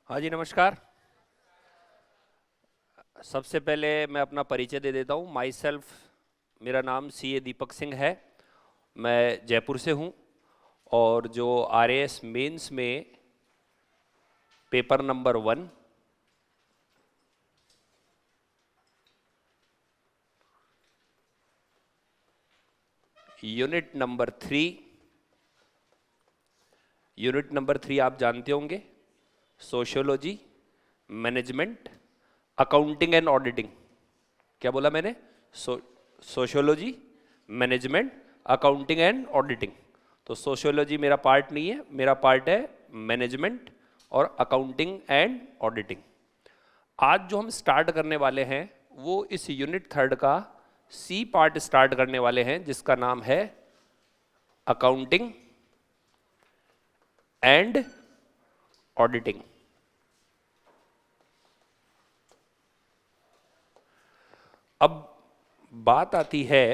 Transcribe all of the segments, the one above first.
हाँ जी, नमस्कार। सबसे पहले मैं अपना परिचय दे देता हूँ। माई सेल्फ, मेरा नाम सीए दीपक सिंह है। मैं जयपुर से हूँ और जो आरएएस मेंस में पेपर नंबर 1, यूनिट नंबर 3 आप जानते होंगे, sociology, management, accounting and auditing. क्या बोला मैंने? Sociology, management, accounting and auditing. तो सोशियोलॉजी मेरा पार्ट नहीं है, मेरा पार्ट है मैनेजमेंट और अकाउंटिंग एंड ऑडिटिंग। आज जो हम स्टार्ट करने वाले हैं वो इस यूनिट 3 का सी पार्ट स्टार्ट करने वाले हैं, जिसका नाम है अकाउंटिंग एंड ऑडिटिंग। अब बात आती है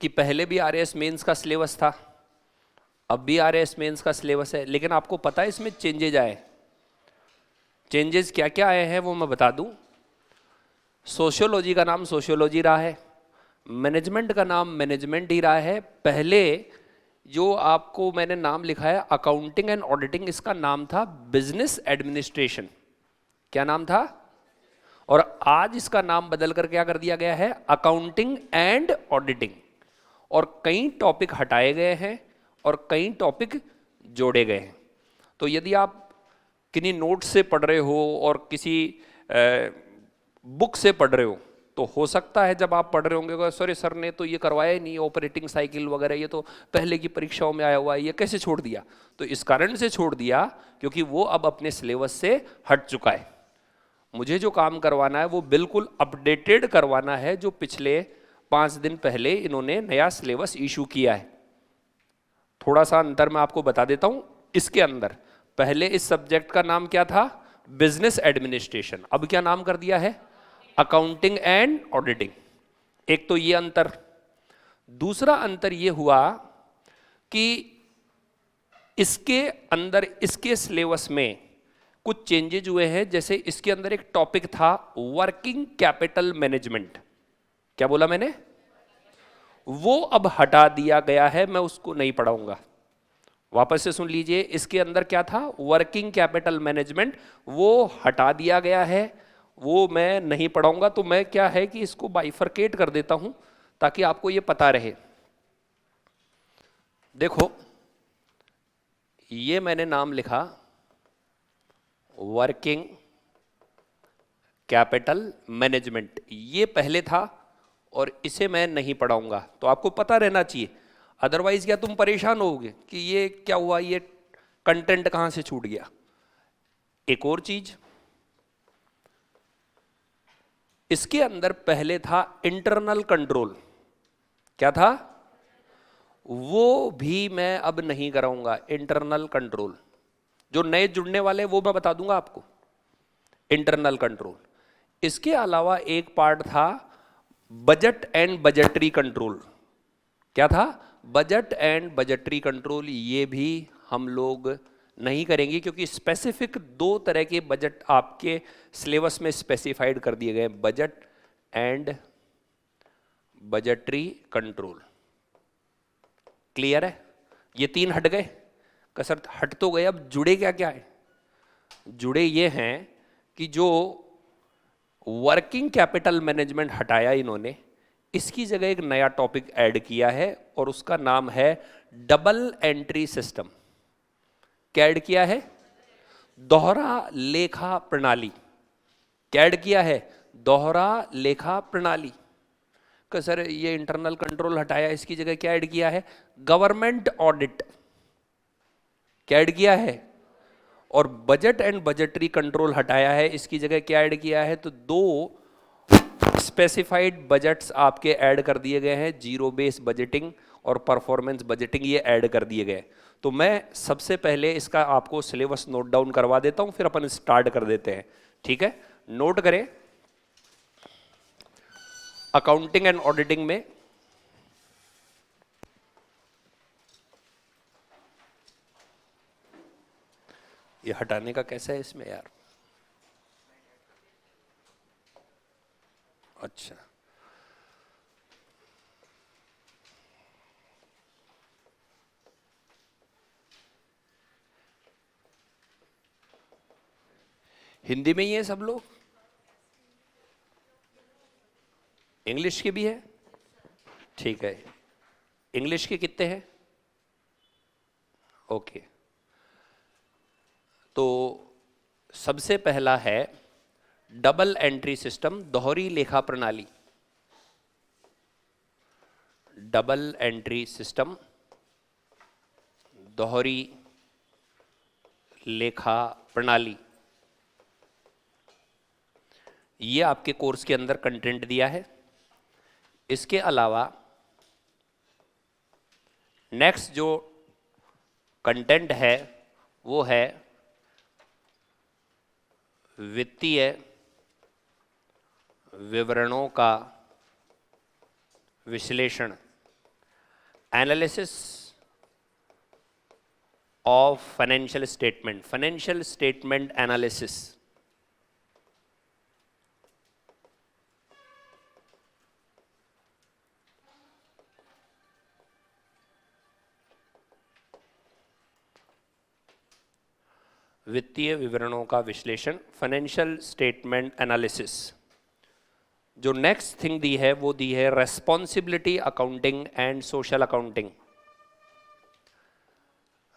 कि पहले भी आरएएस मेंस का सिलेबस था, अब भी आरएएस मेंस का सिलेबस है, लेकिन आपको पता है इसमें चेंजेज आए। चेंजेस क्या क्या आए हैं वो मैं बता दूं। सोशियोलॉजी का नाम सोशियोलॉजी रहा है, मैनेजमेंट का नाम मैनेजमेंट ही रहा है। पहले जो आपको मैंने नाम लिखा है अकाउंटिंग एंड ऑडिटिंग, इसका नाम था बिजनेस एडमिनिस्ट्रेशन। क्या नाम था? और आज इसका नाम बदल कर क्या कर दिया गया है? Accounting and auditing. और कई टॉपिक हटाए गए हैं और कई टॉपिक जोड़े गए हैं। तो यदि आप किन्हीं नोट से पढ़ रहे हो और किसी बुक से पढ़ रहे हो तो सकता है जब आप पढ़ रहे होंगे सॉरी सर ने तो ये करवाया ही नहीं, ऑपरेटिंग साइकिल वगैरह ये तो पहले की परीक्षाओं में आया हुआ है, ये कैसे छोड़ दिया? तो इस कारण से छोड़ दिया क्योंकि वो अब अपने सिलेबस से हट चुका है। मुझे जो काम करवाना है वो बिल्कुल अपडेटेड करवाना है, जो पिछले 5 दिन पहले इन्होंने नया सिलेबस इशू किया है। थोड़ा सा अंतर मैं आपको बता देता हूं। इसके अंदर पहले इस सब्जेक्ट का नाम क्या था? Business administration. अब क्या नाम कर दिया है? Accounting and auditing. एक तो ये अंतर। दूसरा अंतर ये हुआ कि इसके अंदर इसके सिलेबस में कुछ चेंजेज हुए हैं। जैसे इसके अंदर एक टॉपिक था वर्किंग कैपिटल मैनेजमेंट। क्या बोला मैंने? वो अब हटा दिया गया है, मैं उसको नहीं पढ़ाऊंगा। वापस से सुन लीजिए, इसके अंदर क्या था? वर्किंग कैपिटल मैनेजमेंट, वो हटा दिया गया है, वो मैं नहीं पढ़ाऊंगा। तो मैं क्या है कि इसको बाइफरकेट कर देता हूं ताकि आपको ये पता रहे। देखो, ये मैंने नाम लिखा वर्किंग कैपिटल मैनेजमेंट, ये पहले था और इसे मैं नहीं पढ़ाऊंगा। तो आपको पता रहना चाहिए, अदरवाइज क्या तुम परेशान होगे कि ये क्या हुआ, ये कंटेंट कहां से छूट गया। एक और चीज, इसके अंदर पहले था इंटरनल कंट्रोल। क्या था? वो भी मैं अब नहीं कराऊंगा। इंटरनल कंट्रोल, जो नए जुड़ने वाले वो मैं बता दूंगा आपको। Internal control. इसके अलावा एक पार्ट था बजट एंड बजटरी कंट्रोल। क्या था? Budget and budgetary control. ये भी हम लोग नहीं करेंगे क्योंकि स्पेसिफिक 2 तरह के बजट आपके सिलेबस में स्पेसिफाइड कर दिए गए, budget and budgetary control. Clear है? ये 3 हट गए। कसरत हट तो गए, अब जुड़े क्या क्या है? जुड़े ये हैं कि जो वर्किंग कैपिटल मैनेजमेंट हटाया इन्होंने, इसकी जगह एक नया टॉपिक ऐड किया है और उसका नाम है डबल एंट्री सिस्टम। क्या ऐड किया है? दोहरा लेखा प्रणाली। क्या ऐड किया है? दोहरा लेखा प्रणाली। कि सर ये इंटरनल कंट्रोल हटाया, इसकी जगह क्या ऐड किया है? Government audit. क्या ऐड किया है? और बजट एंड बजटरी कंट्रोल हटाया है, इसकी जगह क्या ऐड किया है? तो 2 स्पेसिफाइड बजट्स आपके ऐड कर दिए गए हैं, जीरो बेस बजटिंग और परफॉर्मेंस बजटिंग, ये ऐड कर दिए गए। तो मैं सबसे पहले इसका आपको सिलेबस नोट डाउन करवा देता हूं, फिर अपन स्टार्ट कर देते हैं। ठीक है? नोट करें। अकाउंटिंग एंड ऑडिटिंग में ये हटाने का कैसा है इसमें यार? अच्छा, हिंदी में ही है सब लोग? इंग्लिश के भी है? ठीक है, इंग्लिश के कितने हैं? ओके, तो सबसे पहला है डबल एंट्री सिस्टम, दोहरी लेखा प्रणाली। डबल एंट्री सिस्टम, दोहरी लेखा प्रणाली, ये आपके कोर्स के अंदर कंटेंट दिया है। इसके अलावा नेक्स्ट जो कंटेंट है वो है वित्तीय विवरणों का विश्लेषण, analysis of financial statement, financial statement analysis. वित्तीय विवरणों का विश्लेषण, फाइनेंशियल स्टेटमेंट एनालिसिस। जो नेक्स्ट थिंग दी है वो दी है responsibility accounting and social accounting.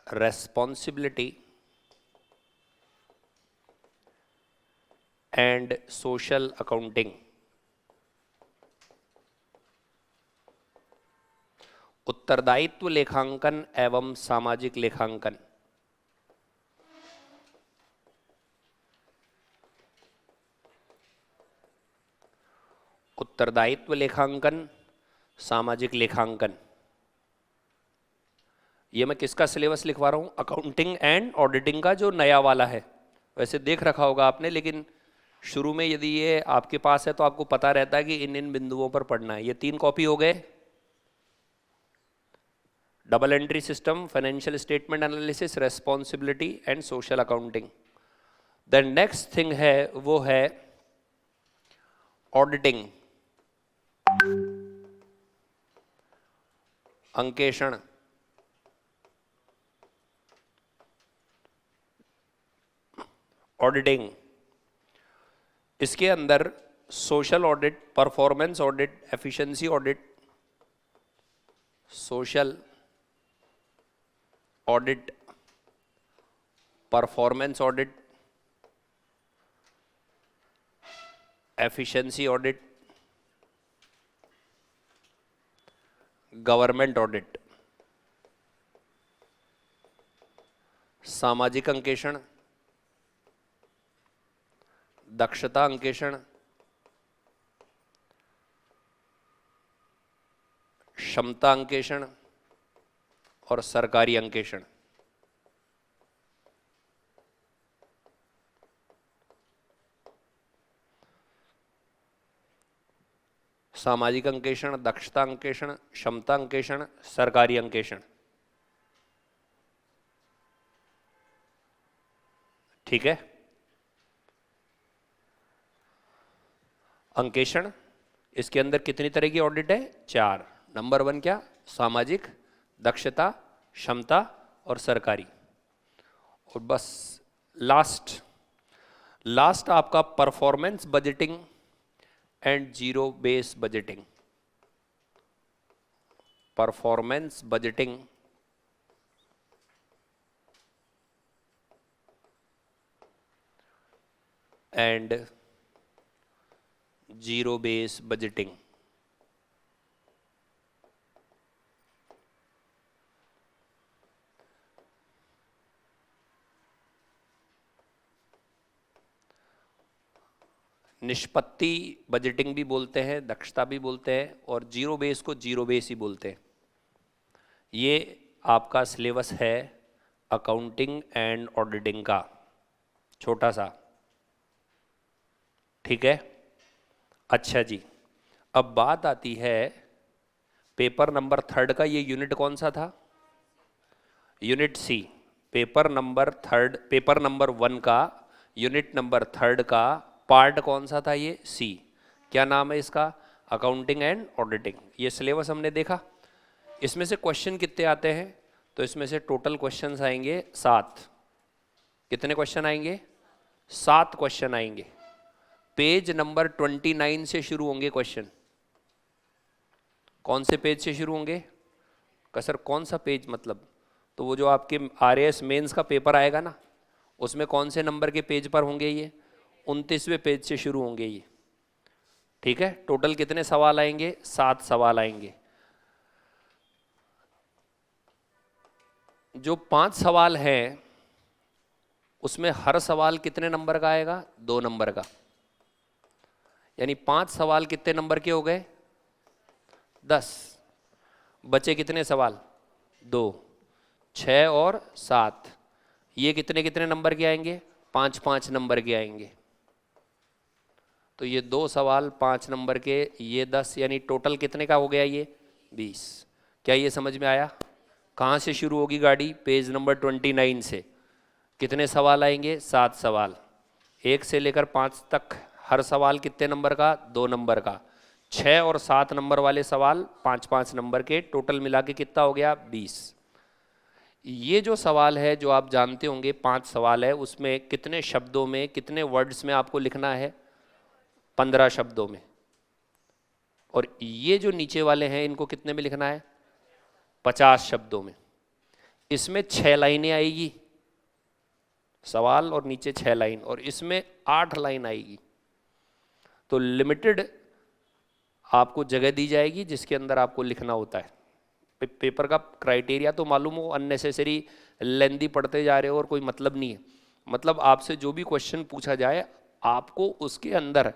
Responsibility and social accounting, उत्तरदायित्व लेखांकन एवं सामाजिक लेखांकन। उत्तरदायित्व लेखांकन, सामाजिक लेखांकन। ये मैं किसका सिलेबस लिखवा रहा हूँ? अकाउंटिंग एंड ऑडिटिंग का, जो नया वाला है। वैसे देख रखा होगा आपने, लेकिन शुरू में यदि ये आपके पास है तो आपको पता रहता है कि इन इन बिंदुओं पर पढ़ना है। ये 3 कॉपी हो गए। Double entry system, financial statement analysis, responsibility and social accounting. Then next thing है वो है ऑडिटिंग, अंकेषण। ऑडिटिंग, इसके अंदर social audit, performance audit, efficiency audit, social audit, performance audit, efficiency audit, government audit, सामाजिक अंकेषण, दक्षता अंकेषण, क्षमता अंकेषण और सरकारी अंकेषण। सामाजिक अंकेषण, दक्षता अंकेषण, क्षमता अंकेषण, सरकारी अंकेषण। ठीक है। अंकेषण, इसके अंदर कितनी तरह की ऑडिट है? 4। नंबर 1 क्या? सामाजिक, दक्षता, क्षमता और सरकारी। और बस लास्ट आपका performance budgeting and zero base budgeting. Performance budgeting and zero base budgeting. निष्पत्ति बजटिंग भी बोलते हैं, दक्षता भी बोलते हैं, और जीरो बेस को जीरो बेस ही बोलते हैं। ये आपका सिलेबस है अकाउंटिंग एंड ऑडिटिंग का, छोटा सा। ठीक है। अच्छा जी, अब बात आती है पेपर नंबर 3 का। ये यूनिट कौन सा था? Unit C. पेपर नंबर 1 का यूनिट नंबर 3 का पार्ट कौन सा था? ये सी। क्या नाम है इसका? Accounting and auditing. ये सिलेबस हमने देखा। इसमें से क्वेश्चन कितने आते हैं? तो इसमें से टोटल क्वेश्चंस आएंगे 7। कितने क्वेश्चन आएंगे? 7 क्वेश्चन आएंगे। पेज नंबर 29 से शुरू होंगे क्वेश्चन। कौन से पेज से शुरू होंगे? सर कौन सा पेज मतलब? तो वो जो आपके आरएएस मेंस का पेपर आएगा ना, उसमें कौन से नंबर के पेज पर होंगे? ये 29वें पेज से शुरू होंगे ये। ठीक है। टोटल कितने सवाल आएंगे? 7 सवाल आएंगे। जो 5 सवाल हैं उसमें हर सवाल कितने नंबर का आएगा? 2 नंबर का। यानी 5 सवाल कितने नंबर के हो गए? 10। बचे कितने सवाल? 2, 6 और 7। ये कितने कितने नंबर के आएंगे? 5-5 नंबर के आएंगे। तो ये 2 सवाल 5 नंबर के, ये 10, यानी टोटल कितने का हो गया? ये 20। क्या ये समझ में आया? कहाँ से शुरू होगी गाड़ी? पेज नंबर 29 से। कितने सवाल आएंगे? 7 सवाल। 1 से लेकर 5 तक हर सवाल कितने नंबर का? 2 नंबर का। 6 और 7 नंबर वाले सवाल 5-5 नंबर के। टोटल मिला के कितना हो गया? 20। ये जो सवाल है, जो आप जानते होंगे 5 सवाल है, उसमें कितने शब्दों में, कितने वर्ड्स में आपको लिखना है? 15 शब्दों में। और ये जो नीचे वाले हैं, इनको कितने में लिखना है? 50 शब्दों में। इसमें 6 लाइनें आएगी सवाल, और नीचे 6 लाइन, और इसमें 8 लाइन आएगी। तो लिमिटेड आपको जगह दी जाएगी जिसके अंदर आपको लिखना होता है। पेपर का क्राइटेरिया तो मालूम हो, अननेसेसरी लेंदी पढ़ते जा रहे हो और कोई मतलब नहीं है। मतलब आपसे जो भी क्वेश्चन पूछा जाए, आपको उसके अंदर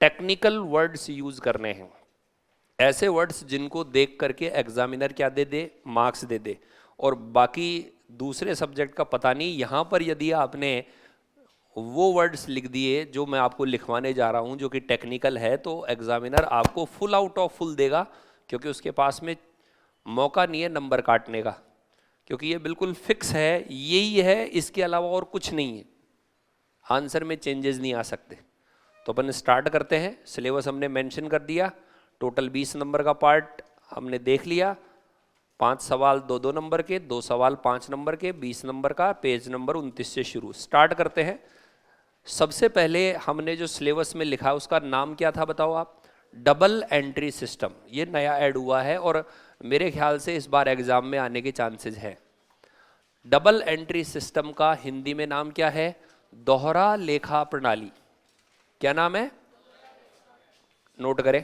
टेक्निकल वर्ड्स यूज करने हैं, ऐसे वर्ड्स जिनको देख करके एग्जामिनर क्या दे दे? मार्क्स दे दे। और बाकी दूसरे सब्जेक्ट का पता नहीं। यहाँ पर यदि आपने वो वर्ड्स लिख दिए जो मैं आपको लिखवाने जा रहा हूँ, जो कि टेक्निकल है, तो एग्जामिनर आपको फुल आउट ऑफ फुल देगा, क्योंकि उसके पास में मौका नहीं है नंबर काटने का, क्योंकि ये बिल्कुल फिक्स है, यही है, इसके अलावा और कुछ नहीं है। आंसर में चेंजेस नहीं आ सकते। तो अपन स्टार्ट करते हैं। सिलेबस हमने मेंशन कर दिया। टोटल 20 नंबर का पार्ट हमने देख लिया। 5 सवाल 2-2 नंबर के, 2 सवाल 5 नंबर के, 20 नंबर का। पेज नंबर 29 से शुरू। स्टार्ट करते हैं। सबसे पहले हमने जो सिलेबस में लिखा उसका नाम क्या था बताओ आप? Double entry system. ये नया ऐड हुआ है और मेरे ख्याल से इस बार एग्जाम में आने के चांसेस हैं। डबल एंट्री सिस्टम का हिंदी में नाम क्या है? दोहरा लेखा प्रणाली। क्या नाम है? नोट करें।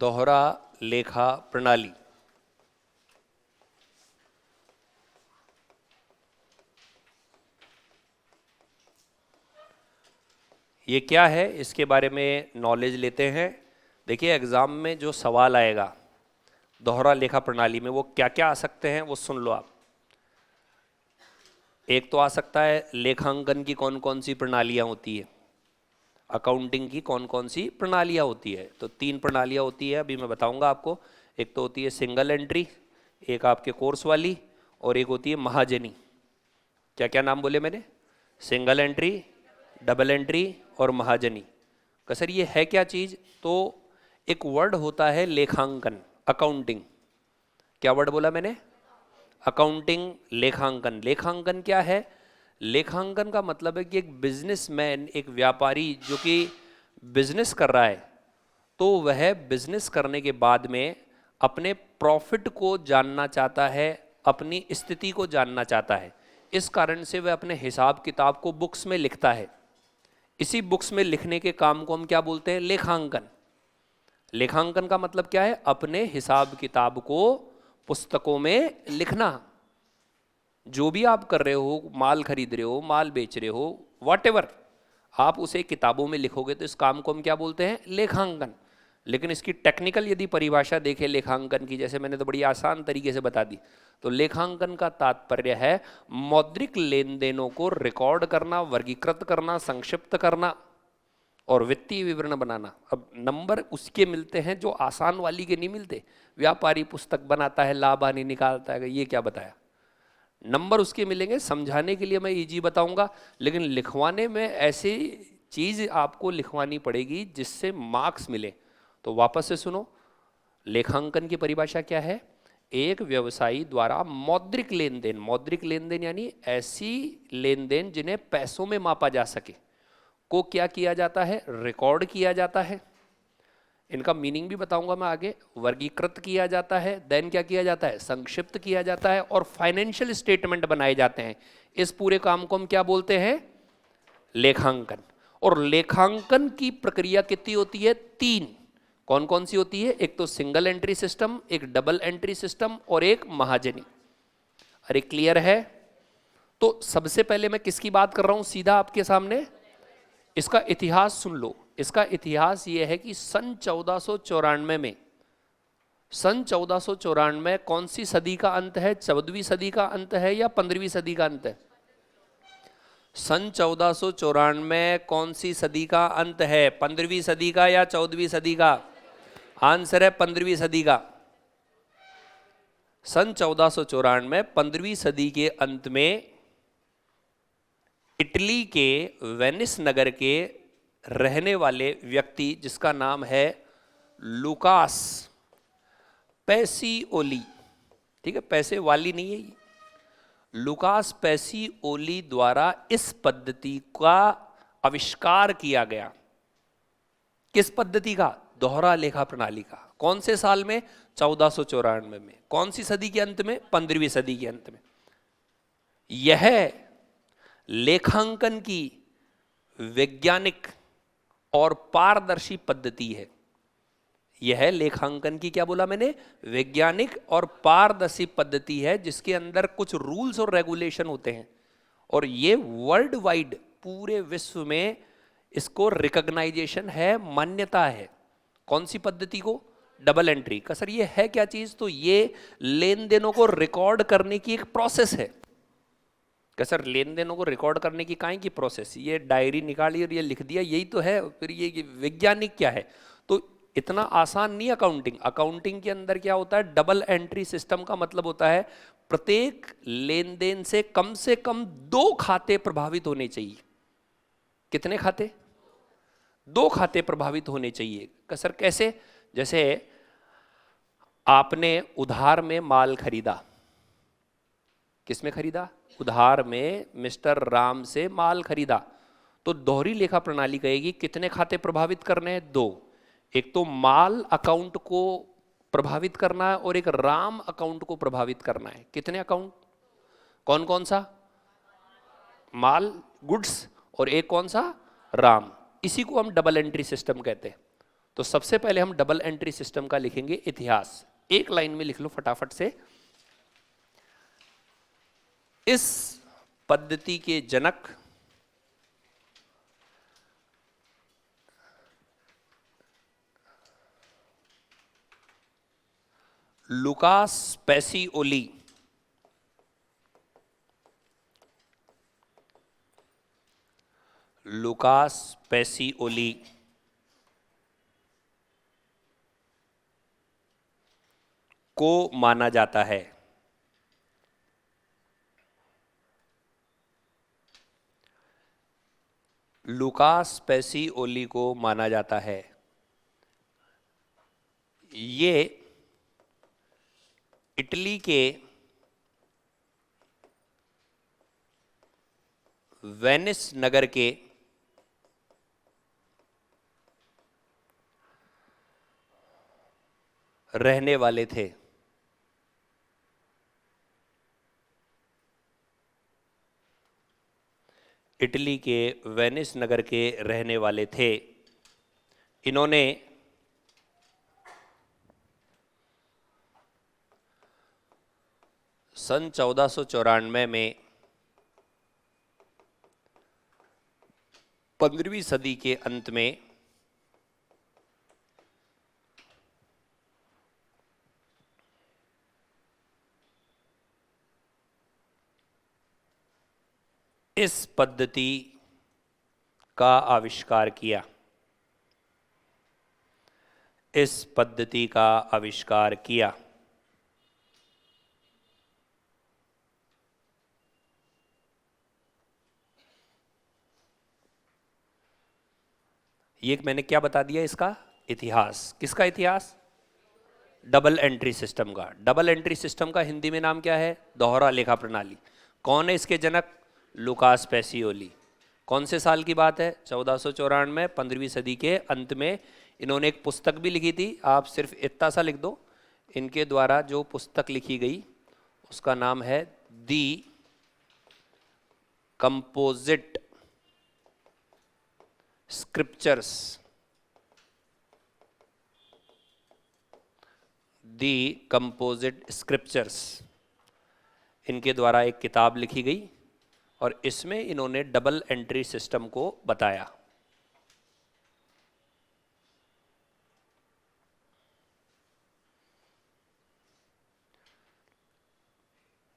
दोहरा लेखा प्रणाली। ये क्या है, इसके बारे में नॉलेज लेते हैं। देखिए एग्जाम में जो सवाल आएगा दोहरा लेखा प्रणाली में, वो क्या क्या आ सकते हैं वो सुन लो आप। एक तो आ सकता है लेखांकन की कौन कौन सी प्रणालियां होती है, अकाउंटिंग की कौन कौन सी प्रणालियां होती है। तो 3 प्रणालियां होती है, अभी मैं बताऊंगा आपको। एक तो होती है सिंगल एंट्री, एक आपके कोर्स वाली, और एक होती है महाजनी। क्या क्या नाम बोले मैंने? सिंगल एंट्री, डबल एंट्री और महाजनी। सर ये है क्या चीज़? तो एक वर्ड होता है लेखांकन, अकाउंटिंग। क्या वर्ड बोला मैंने? अकाउंटिंग, लेखांकन। लेखांकन क्या है? लेखांकन का मतलब है कि एक बिजनेसमैन, एक व्यापारी जो कि बिजनेस कर रहा है, तो वह बिजनेस करने के बाद में अपने प्रॉफिट को जानना चाहता है, अपनी स्थिति को जानना चाहता है। इस कारण से वह अपने हिसाब किताब को बुक्स में लिखता है। इसी बुक्स में लिखने के काम को हम क्या बोलते हैं? लेखांकन। लेखांकन का मतलब क्या है? अपने हिसाब किताब को पुस्तकों में लिखना। जो भी आप कर रहे हो, माल खरीद रहे हो, माल बेच रहे हो, व्हाटएवर, आप उसे किताबों में लिखोगे, तो इस काम को हम क्या बोलते हैं? लेखांकन। लेकिन इसकी टेक्निकल यदि परिभाषा देखें लेखांकन की, जैसे मैंने तो बड़ी आसान तरीके से बता दी, तो लेखांकन का तात्पर्य है मौद्रिक लेन देनों को रिकॉर्ड करना, वर्गीकृत करना, संक्षिप्त करना और वित्तीय विवरण बनाना। अब नंबर उसके मिलते हैं जो आसान वाली के नहीं मिलते। व्यापारी पुस्तक बनाता है, लाभ हानि निकालता है, ये क्या बताया। नंबर उसके मिलेंगे, समझाने के लिए मैं इजी बताऊंगा, लेकिन लिखवाने में ऐसी चीज आपको लिखवानी पड़ेगी जिससे मार्क्स मिले। तो वापस से सुनो, लेखांकन की परिभाषा क्या है? एक व्यवसायी द्वारा मौद्रिक लेन देन, मौद्रिक लेन देन यानी ऐसी लेन देन जिन्हें पैसों में मापा जा सके, को क्या किया जाता है? रिकॉर्ड किया जाता है। इनका मीनिंग भी बताऊंगा मैं आगे। वर्गीकृत किया जाता है, देन क्या किया जाता है? संक्षिप्त किया जाता है, और फाइनेंशियल स्टेटमेंट बनाए जाते हैं। इस पूरे काम को हम क्या बोलते हैं? लेखांकन। और लेखांकन की प्रक्रिया कितनी होती है? 3। कौन कौन सी होती है? एक तो सिंगल एंट्री सिस्टम, एक डबल एंट्री सिस्टम और एक महाजनी। अरे क्लियर है? तो सबसे पहले मैं किसकी बात कर रहा हूं सीधा आपके सामने? इसका इतिहास सुन लो। इसका इतिहास यह है कि सन 1494 में, सन 1494 कौन सी सदी का अंत है? 14वीं सदी का अंत है या 15वीं सदी का अंत है? सन 1494 कौन सी सदी का अंत है? 15वीं सदी का या 14वीं सदी का? आंसर है 15वीं सदी का। सन 1494 15वीं सदी के अंत में इटली के वेनिस नगर के रहने वाले व्यक्ति, जिसका नाम है लुकास पैसिओली, ठीक है, पैसे वाली नहीं है ये, लुकास पैसिओली द्वारा इस पद्धति का आविष्कार किया गया। किस पद्धति का? दोहरा लेखा प्रणाली का। कौन से साल में? 1494 में। कौन सी सदी के अंत में? 15वीं सदी के अंत में। यह लेखांकन की वैज्ञानिक और पारदर्शी पद्धति है। यह लेखांकन की, क्या बोला मैंने? वैज्ञानिक और पारदर्शी पद्धति है, जिसके अंदर कुछ रूल्स और रेगुलेशन होते हैं, और ये वर्ल्ड वाइड, पूरे विश्व में इसको रिकॉग्नाइजेशन है, मान्यता है। कौन सी पद्धति को? डबल एंट्री का। सर ये है क्या चीज? तो ये लेन देनों को रिकॉर्ड करने की एक प्रोसेस है। क्या सर लेन देनों को रिकॉर्ड करने की काहे की प्रोसेस? ये डायरी निकाली और ये लिख दिया, यही तो है। फिर ये वैज्ञानिक क्या है? तो इतना आसान नहीं अकाउंटिंग। अकाउंटिंग के अंदर क्या होता है? डबल एंट्री सिस्टम का मतलब होता है प्रत्येक लेन देन से कम 2 खाते प्रभावित होने चाहिए। कितने खाते? 2 खाते प्रभावित होने चाहिए। सर कैसे? जैसे आपने उधार में माल खरीदा। किसमें खरीदा? उधार में मिस्टर राम से माल खरीदा। तो दोहरी लेखा प्रणाली कहेगी कितने खाते प्रभावित करने हैं? 2। एक तो माल अकाउंट को प्रभावित करना है और एक राम अकाउंट को प्रभावित करना है। कितने अकाउंट? कौन कौन सा? माल, गुड्स, और एक कौन सा? राम। इसी को हम डबल एंट्री सिस्टम कहते हैं। तो सबसे पहले हम डबल एंट्री सिस्टम का लिखेंगे इतिहास। एक लाइन में लिख लो फटाफट से। इस पद्धति के जनक लुकास पैसिओली को माना जाता है। लुकास पैसिओली को माना जाता है। ये इटली के वेनिस नगर के रहने वाले थे। इटली के वेनिस नगर के रहने वाले थे। इन्होंने सन 1494 में 15वीं सदी के अंत में इस पद्धति का आविष्कार किया? इस पद्धति का आविष्कार किया। ये मैंने क्या बता दिया? इसका इतिहास। किसका इतिहास? डबल एंट्री सिस्टम का। डबल एंट्री सिस्टम का हिंदी में नाम क्या है? दोहरा लेखा प्रणाली। कौन है इसके जनक? Lucas Pacioli. कौन से साल की बात है? 1494, 15वीं सदी के अंत में। इन्होंने एक पुस्तक भी लिखी थी, आप सिर्फ इतना सा लिख दो। इनके द्वारा जो पुस्तक लिखी गई उसका नाम है दी कंपोजिट स्क्रिप्चर्स। दी कंपोजिट स्क्रिप्चर्स, इनके द्वारा एक किताब लिखी गई और इसमें इन्होंने डबल एंट्री सिस्टम को बताया।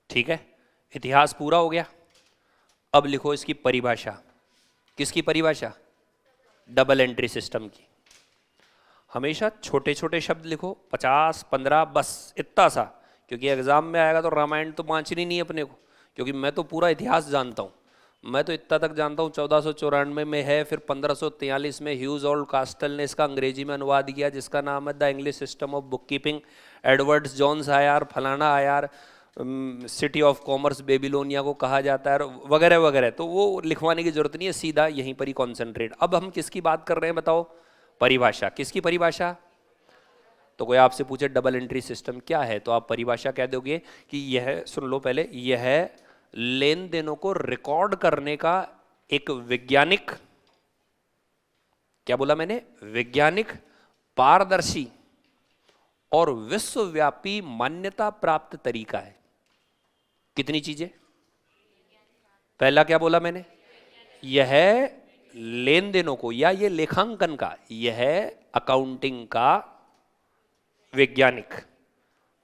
ठीक है, इतिहास पूरा हो गया। अब लिखो इसकी परिभाषा। किसकी परिभाषा? डबल एंट्री सिस्टम की। हमेशा छोटे छोटे शब्द लिखो, 50, 15, बस इतना सा, क्योंकि एग्जाम में आएगा तो रामायण तो वांचनी नहीं अपने को, क्योंकि मैं तो पूरा इतिहास जानता हूँ। मैं तो इतना तक जानता हूँ 1494 में है, फिर 1543 में ह्यूज ओल्ड कास्टल ने इसका अंग्रेजी में अनुवाद किया जिसका नाम है the English system of bookkeeping. Edwards Jones आया, फलाना आया, सिटी ऑफ कॉमर्स बेबीलोनिया को कहा जाता है, वगैरह वगैरह। तो वो लिखवाने की जरूरत नहीं है, सीधा यहीं पर ही कॉन्सेंट्रेट। अब हम किसकी बात कर रहे हैं बताओ? परिभाषा। किसकी परिभाषा? तो कोई आपसे पूछे डबल एंट्री सिस्टम क्या है, तो आप परिभाषा कह दोगे कि यह, सुन लो पहले, यह लेन देनों को रिकॉर्ड करने का एक वैज्ञानिक, क्या बोला मैंने? वैज्ञानिक, पारदर्शी और विश्वव्यापी मान्यता प्राप्त तरीका है। कितनी चीजें? पहला क्या बोला मैंने? यह लेन देनों को या ये लेखांकन का, यह अकाउंटिंग का वैज्ञानिक।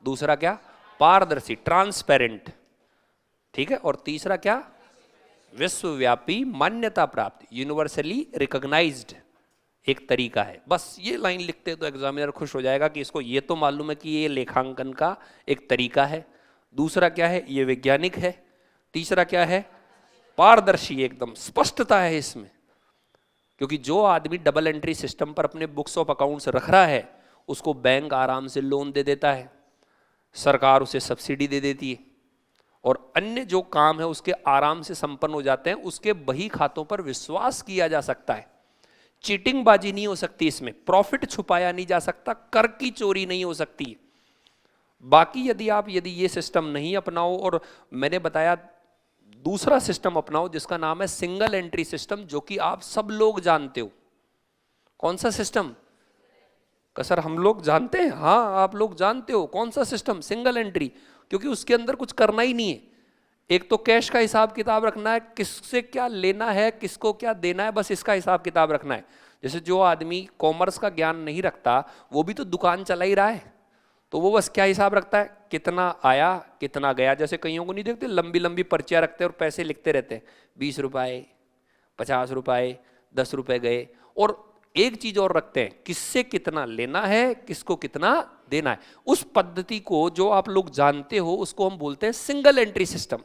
दूसरा क्या? पारदर्शी, ट्रांसपेरेंट। ठीक है, और तीसरा क्या? विश्वव्यापी मान्यता प्राप्त, यूनिवर्सली रिकॉग्नाइज्ड एक तरीका है। बस ये लाइन लिखते तो एग्जामिनर खुश हो जाएगा कि इसको ये तो मालूम है कि ये लेखांकन का एक तरीका है। दूसरा क्या है? ये वैज्ञानिक है। तीसरा क्या है? पारदर्शी, एकदम स्पष्टता है इसमें। क्योंकि जो आदमी डबल एंट्री सिस्टम पर अपने बुक्स ऑफ अकाउंट्स रख रहा है उसको बैंक आराम से लोन दे देता है, सरकार उसे सब्सिडी दे देती है, और अन्य जो काम है उसके आराम से संपन्न हो जाते हैं। उसके बही खातों पर विश्वास किया जा सकता है। चीटिंग बाजी नहीं हो सकती इसमें, प्रॉफिट छुपाया नहीं जा सकता, कर की चोरी नहीं हो सकती। बाकी यदि ये सिस्टम नहीं अपनाओ, और मैंने बताया दूसरा सिस्टम अपनाओ जिसका नाम है सिंगल एंट्री सिस्टम, जो कि आप सब लोग जानते हो। कौन सा सिस्टम? सर हम लोग जानते हैं? हाँ, आप लोग जानते हो। कौन सा सिस्टम? Single entry. क्योंकि उसके अंदर कुछ करना ही नहीं है। एक तो कैश का हिसाब किताब रखना है, किससे क्या लेना है, किसको क्या देना है, बस इसका हिसाब किताब रखना है। जैसे जो आदमी कॉमर्स का ज्ञान नहीं रखता वो भी तो दुकान चला ही रहा है, तो वो बस क्या हिसाब रखता है? कितना आया कितना गया। जैसे कईयों को नहीं देखते, लंबी लंबी पर्चियां रखते हैं और पैसे लिखते रहते हैं, 20 रुपए, 50 रुपए, 10 रुपए गए। और एक चीज और रखते हैं, किससे कितना लेना है, किसको कितना देना है। उस पद्धति को जो आप लोग जानते हो उसको हम बोलते हैं सिंगल एंट्री सिस्टम।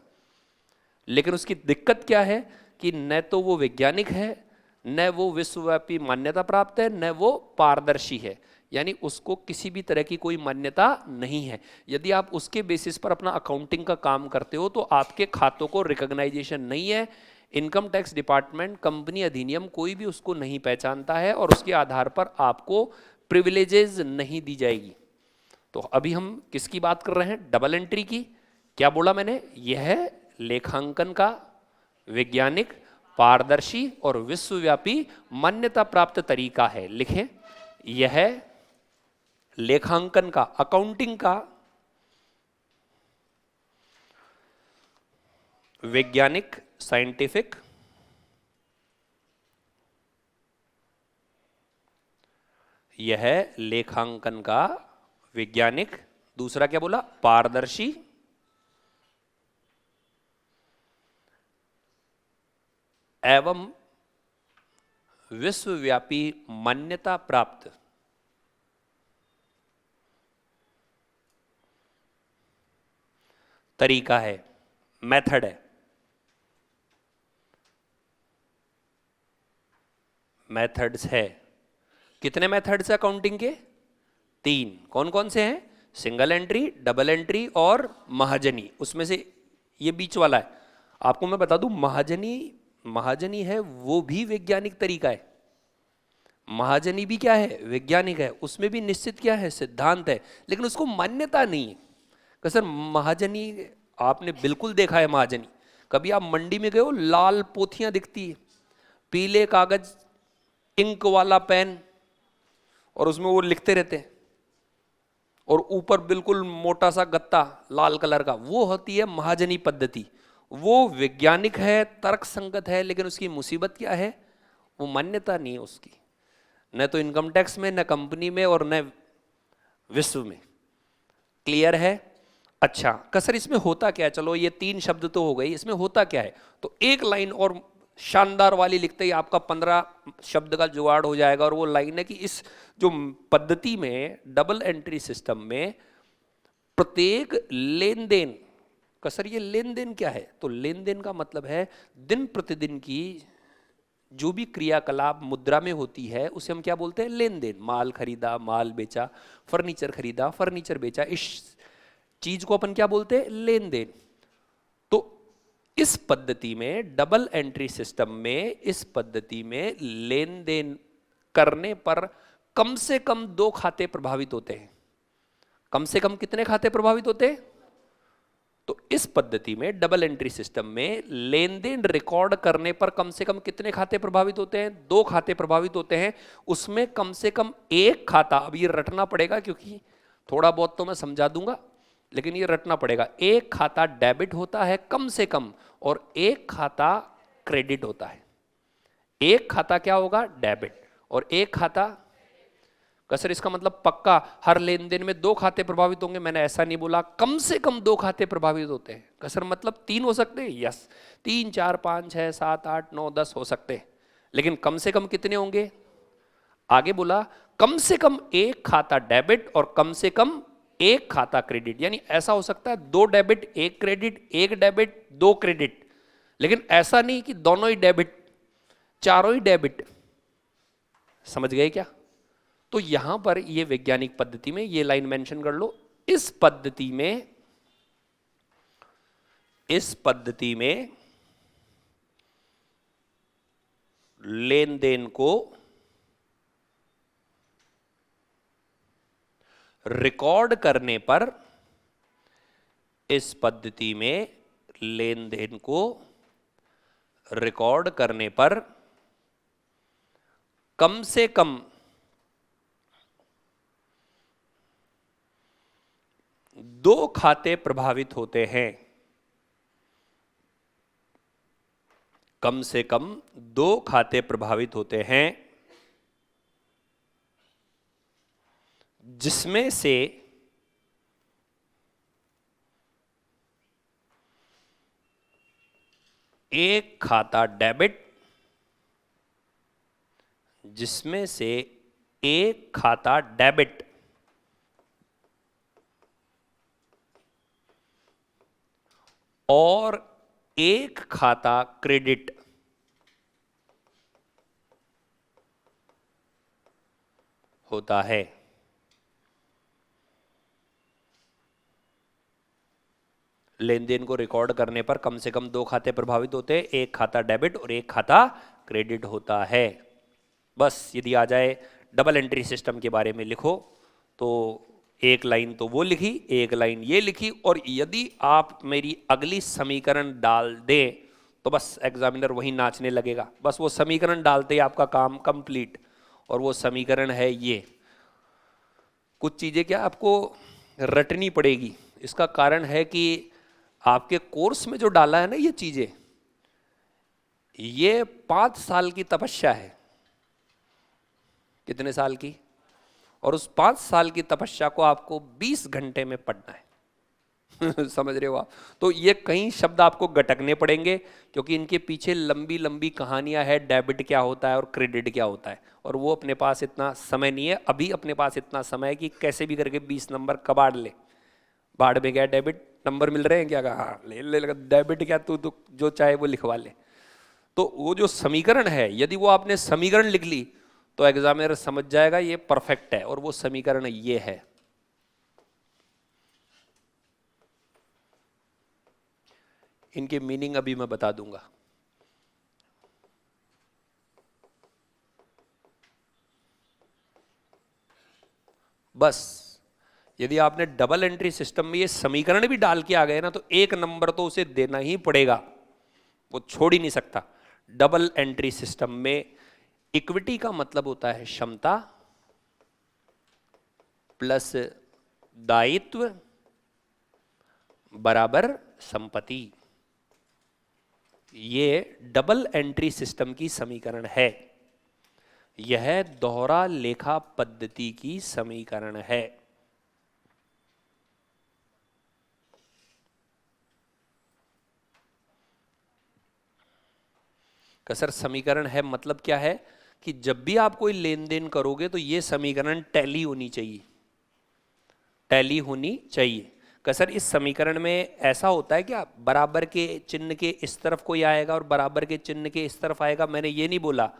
लेकिन उसकी दिक्कत क्या है कि न तो वो वैज्ञानिक है, न वो विश्वव्यापी मान्यता प्राप्त है, न वो पारदर्शी है। यानी उसको किसी भी तरह की कोई मान्यता नहीं है। यदि आप उसके बेसिस पर अपना अकाउंटिंग का काम करते हो तो आपके खातों को रिकॉग्नाइजेशन नहीं है। इनकम टैक्स डिपार्टमेंट, कंपनी अधिनियम कोई भी उसको नहीं पहचानता है और उसके आधार पर आपको प्रिविलेजेस नहीं दी जाएगी। तो अभी हम किसकी बात कर रहे हैं? डबल एंट्री की। क्या बोला मैंने? यह लेखांकन का वैज्ञानिक, पारदर्शी और विश्वव्यापी मान्यता प्राप्त तरीका है। लिखें, यह लेखांकन का, अकाउंटिंग का वैज्ञानिक, साइंटिफिक यह लेखांकन का वैज्ञानिक, दूसरा क्या बोला? पारदर्शी एवं विश्वव्यापी मान्यता प्राप्त तरीका है, मेथड है। मेथड्स है, कितने मेथड्स है अकाउंटिंग के? 3। कौन कौन से हैं? सिंगल एंट्री, डबल एंट्री और महाजनी। उसमें से ये बीच वाला है। आपको मैं बता दूं, महाजनी है वो भी वैज्ञानिक तरीका है। महाजनी भी क्या है? वैज्ञानिक है। उसमें भी निश्चित क्या है? सिद्धांत है, लेकिन उसको मान्यता नहीं है। कि सर महाजनी आपने बिल्कुल देखा है। महाजनी कभी आप मंडी में गए हो, लाल पोथियां दिखती है, पीले कागज, इंक वाला पेन, और उसमें वो लिखते रहते हैं, और ऊपर बिल्कुल मोटा सा गत्ता लाल कलर का, वो होती है महाजनी पद्धति। वो वैज्ञानिक है, तर्क संगत है, लेकिन उसकी मुसीबत क्या है? वो मान्यता नहीं है उसकी, न तो इनकम टैक्स में, न कंपनी में, और न विश्व में। क्लियर है? अच्छा कसर इसमें होता क्या है? चलो ये 3 शब्द तो हो गई, इसमें होता क्या है? तो एक लाइन और शानदार वाली लिखते ही आपका 15 शब्द का जुगाड़ हो जाएगा। और वो लाइन है कि इस जो पद्धति में, डबल एंट्री सिस्टम में, प्रत्येक लेन देन, कसर ये लेन देन क्या है? तो लेन देन का मतलब है दिन प्रतिदिन की जो भी क्रियाकलाप मुद्रा में होती है उसे हम क्या बोलते हैं? लेन देन। माल खरीदा, माल बेचा, फर्नीचर खरीदा, फर्नीचर बेचा, इस चीज को अपन क्या बोलते हैं? लेन देन। तो इस पद्धति में, डबल एंट्री सिस्टम में, इस पद्धति में लेन देन करने पर कम से कम 2 खाते प्रभावित होते हैं। कम से कम कितने खाते प्रभावित होते हैं? तो इस पद्धति में, डबल एंट्री सिस्टम में, लेन देन रिकॉर्ड करने पर कम से कम कितने खाते प्रभावित होते हैं? 2 खाते प्रभावित होते हैं। उसमें कम से कम एक खाता, अब ये रटना पड़ेगा क्योंकि थोड़ा बहुत तो मैं समझा दूंगा, लेकिन ये रटना पड़ेगा। एक खाता डेबिट होता है कम से कम, और एक खाता क्रेडिट होता है। एक खाता क्या होगा? डेबिट, और एक खाता कसर। इसका मतलब पक्का हर लेन देन में 2 खाते प्रभावित होंगे? मैंने ऐसा नहीं बोला। कम से कम 2 खाते प्रभावित होते हैं। कसर मतलब 3 हो सकते हैं, यस, 3, 4, 5, 6, 7, 8, 9, 10 हो सकते हैं, लेकिन कम से कम कितने होंगे? आगे बोला कम से कम एक खाता डेबिट और कम से कम एक खाता क्रेडिट। यानी ऐसा हो सकता है 2 डेबिट 1 क्रेडिट, 1 डेबिट 2 क्रेडिट, लेकिन ऐसा नहीं कि दोनों ही डेबिट, चारों ही डेबिट। समझ गए क्या? तो यहां पर ये वैज्ञानिक पद्धति में, ये लाइन मेंशन कर लो, इस पद्धति में लेन देन को रिकॉर्ड करने पर, इस पद्धति में लेन देन को रिकॉर्ड करने पर कम से कम 2 खाते प्रभावित होते हैं। कम से कम 2 खाते प्रभावित होते हैं, जिसमें से एक खाता डेबिट, जिसमें से एक खाता डेबिट और एक खाता क्रेडिट होता है। लेन देन को रिकॉर्ड करने पर कम से कम 2 खाते प्रभावित होते हैं, एक खाता डेबिट और एक खाता क्रेडिट होता है। बस यदि आ जाए डबल एंट्री सिस्टम के बारे में लिखो, तो एक लाइन तो वो लिखी, एक लाइन ये लिखी, और यदि आप मेरी अगली समीकरण डाल दें तो बस एग्जामिनर वहीं नाचने लगेगा। बस वो समीकरण डालते ही आपका काम कंप्लीट। और वो समीकरण है ये। कुछ चीजें क्या आपको रटनी पड़ेगी। इसका कारण है कि आपके कोर्स में जो डाला है ना ये चीजें, ये 5 साल की तपस्या है। कितने साल की? और उस 5 साल की तपस्या को आपको 20 घंटे में पढ़ना है। समझ रहे हो आप? तो ये कई शब्द आपको गटकने पड़ेंगे क्योंकि इनके पीछे लंबी लंबी कहानियां है, डेबिट क्या होता है और क्रेडिट क्या होता है, और वो अपने पास इतना समय नहीं है अभी। अपने पास इतना समय है कि कैसे भी करके 20 नंबर कबाड़ ले। बाढ़ में गया डेबिट, नंबर मिल रहे हैं क्या? कहा हाँ, ले ले, डेबिट क्या, तू जो चाहे वो लिखवा ले। तो वो जो समीकरण है, यदि वो आपने समीकरण लिख ली तो एग्जामिनर समझ जाएगा ये परफेक्ट है, और वो समीकरण ये है। इनके मीनिंग अभी मैं बता दूंगा। बस यदि आपने डबल एंट्री सिस्टम में ये समीकरण भी डाल के आ गए ना, तो 1 नंबर तो उसे देना ही पड़ेगा, वो छोड़ ही नहीं सकता। डबल एंट्री सिस्टम में इक्विटी का मतलब होता है क्षमता प्लस दायित्व बराबर संपत्ति। ये डबल एंट्री सिस्टम की समीकरण है, यह दोहरा लेखा पद्धति की समीकरण है। सर समीकरण है मतलब क्या है कि जब भी आप कोई लेन देन करोगे तो ये समीकरण टैली होनी चाहिए, टैली होनी चाहिए। सर इस समीकरण में ऐसा होता है क्या बराबर के चिन्ह के इस तरफ कोई आएगा और बराबर के चिन्ह के इस तरफ आएगा? मैंने ये नहीं बोला।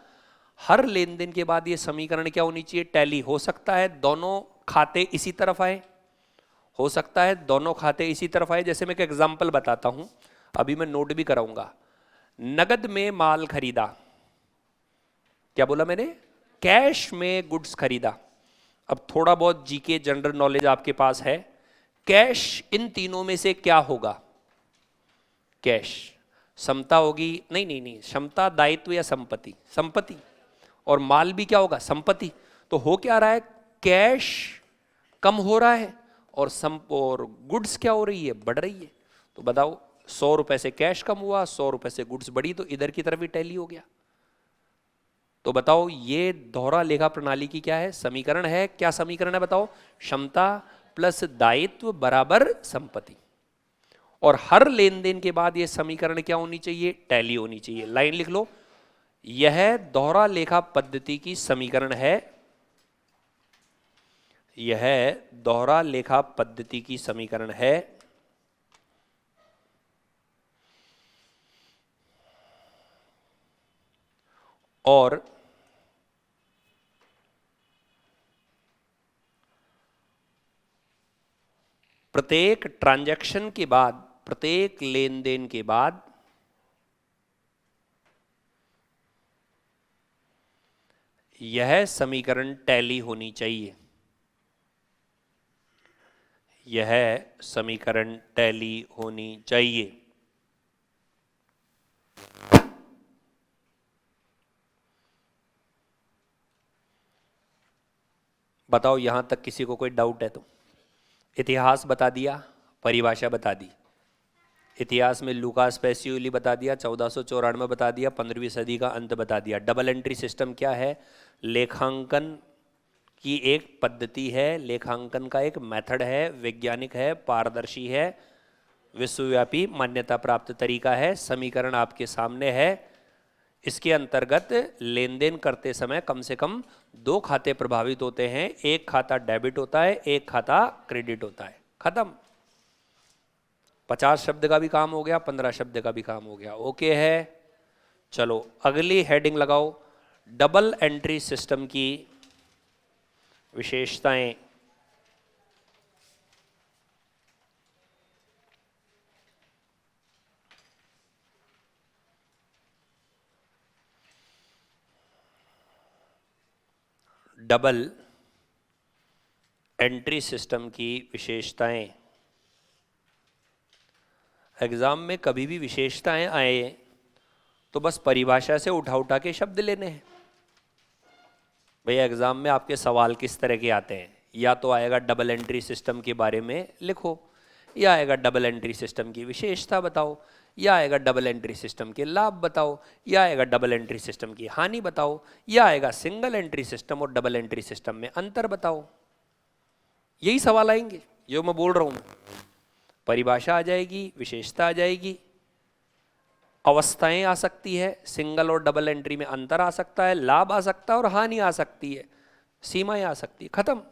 हर लेन देन के बाद ये समीकरण क्या होनी चाहिए? टैली। हो सकता है दोनों खाते इसी तरफ आए, हो सकता है दोनों खाते इसी तरफ आए। जैसे मैं एक एग्जांपल बताता हूं, अभी मैं नोट भी कराऊंगा। नगद में माल खरीदा, क्या बोला मैंने? कैश में गुड्स खरीदा। अब थोड़ा बहुत जीके जनरल नॉलेज आपके पास है, कैश इन तीनों में से क्या होगा? कैश। समता होगी? नहीं नहीं नहीं, क्षमता, दायित्व या संपत्ति? संपत्ति। और माल भी क्या होगा? संपत्ति। तो हो क्या रहा है? कैश कम हो रहा है और गुड्स क्या हो रही है? बढ़ रही है। तो बताओ 100 रुपए से कैश कम हुआ, 100 रुपए से गुड्स बढ़ी, तो इधर की तरफ भी टैली हो गया। तो बताओ ये दोहरा लेखा प्रणाली की क्या है? समीकरण है। क्या समीकरण है बताओ? क्षमता प्लस दायित्व बराबर संपत्ति। और हर लेन देन के बाद ये समीकरण क्या होनी चाहिए? टैली होनी चाहिए। लाइन लिख लो, यह दोहरा लेखा पद्धति की समीकरण है, यह दोहरा लेखा पद्धति की समीकरण है। और प्रत्येक ट्रांजैक्शन के बाद, प्रत्येक लेन देन के बाद यह समीकरण टैली होनी चाहिए, यह समीकरण टैली होनी चाहिए। बताओ यहां तक किसी को कोई डाउट है तो? इतिहास बता दिया, परिभाषा बता दी। इतिहास में लूकास पेसियोली बता दिया, 1494 बता दिया, 15वीं सदी का अंत बता दिया। डबल एंट्री सिस्टम क्या है? लेखांकन की एक पद्धति है, लेखांकन का एक मेथड है, वैज्ञानिक है, पारदर्शी है, विश्वव्यापी मान्यता प्राप्त तरीका है। समीकरण आपके सामने है। इसके अंतर्गत लेन देन करते समय कम से कम 2 खाते प्रभावित होते हैं, एक खाता डेबिट होता है, एक खाता क्रेडिट होता है। खत्म। 50 शब्द का भी काम हो गया, 15 शब्द का भी काम हो गया। ओके है? चलो अगली हेडिंग लगाओ, डबल एंट्री सिस्टम की विशेषताएं। डबल एंट्री सिस्टम की विशेषताएं। एग्जाम में कभी भी विशेषताएं आए तो बस परिभाषा से उठा उठा के शब्द लेने हैं। भैया एग्जाम में आपके सवाल किस तरह के आते हैं? या तो आएगा डबल एंट्री सिस्टम के बारे में लिखो, या आएगा डबल एंट्री सिस्टम की विशेषता बताओ, या आएगा डबल एंट्री सिस्टम के लाभ बताओ, या आएगा डबल एंट्री सिस्टम की हानि बताओ, या आएगा सिंगल एंट्री सिस्टम और डबल एंट्री सिस्टम में अंतर बताओ। यही सवाल आएंगे जो मैं बोल रहा हूँ। परिभाषा आ जाएगी, विशेषता आ जाएगी, अवस्थाएं आ सकती है, सिंगल और डबल एंट्री में अंतर आ सकता है, लाभ आ सकता है और हानि आ सकती है, सीमाएं आ सकती है, खत्म।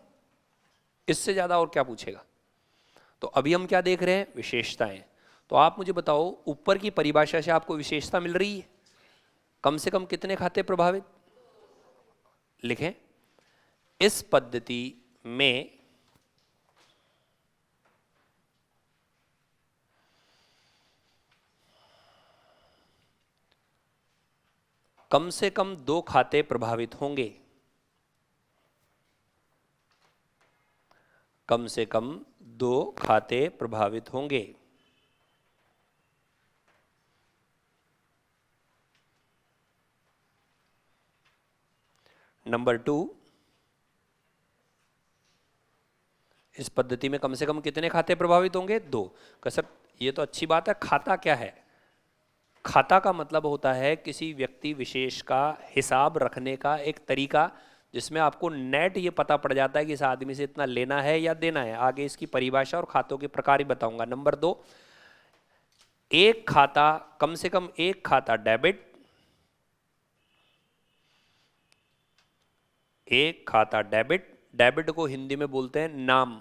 इससे ज्यादा और क्या पूछेगा। तो अभी हम क्या देख रहे हैं, विशेषताएं। तो आप मुझे बताओ, ऊपर की परिभाषा से आपको विशेषता मिल रही है, कम से कम कितने खाते प्रभावित, लिखें। इस पद्धति में कम से कम 2 खाते प्रभावित होंगे, कम से कम 2 खाते प्रभावित होंगे। नंबर 2, इस पद्धति में कम से कम कितने खाते प्रभावित होंगे, 2। सर ये तो अच्छी बात है, खाता क्या है। खाता का मतलब होता है किसी व्यक्ति विशेष का हिसाब रखने का एक तरीका, जिसमें आपको नेट ये पता पड़ जाता है कि इस आदमी से इतना लेना है या देना है। आगे इसकी परिभाषा और खातों के प्रकार ही बताऊंगा। नंबर 2, एक खाता, कम से कम एक खाता डेबिट, एक खाता डेबिट, डेबिट को हिंदी में बोलते हैं नाम,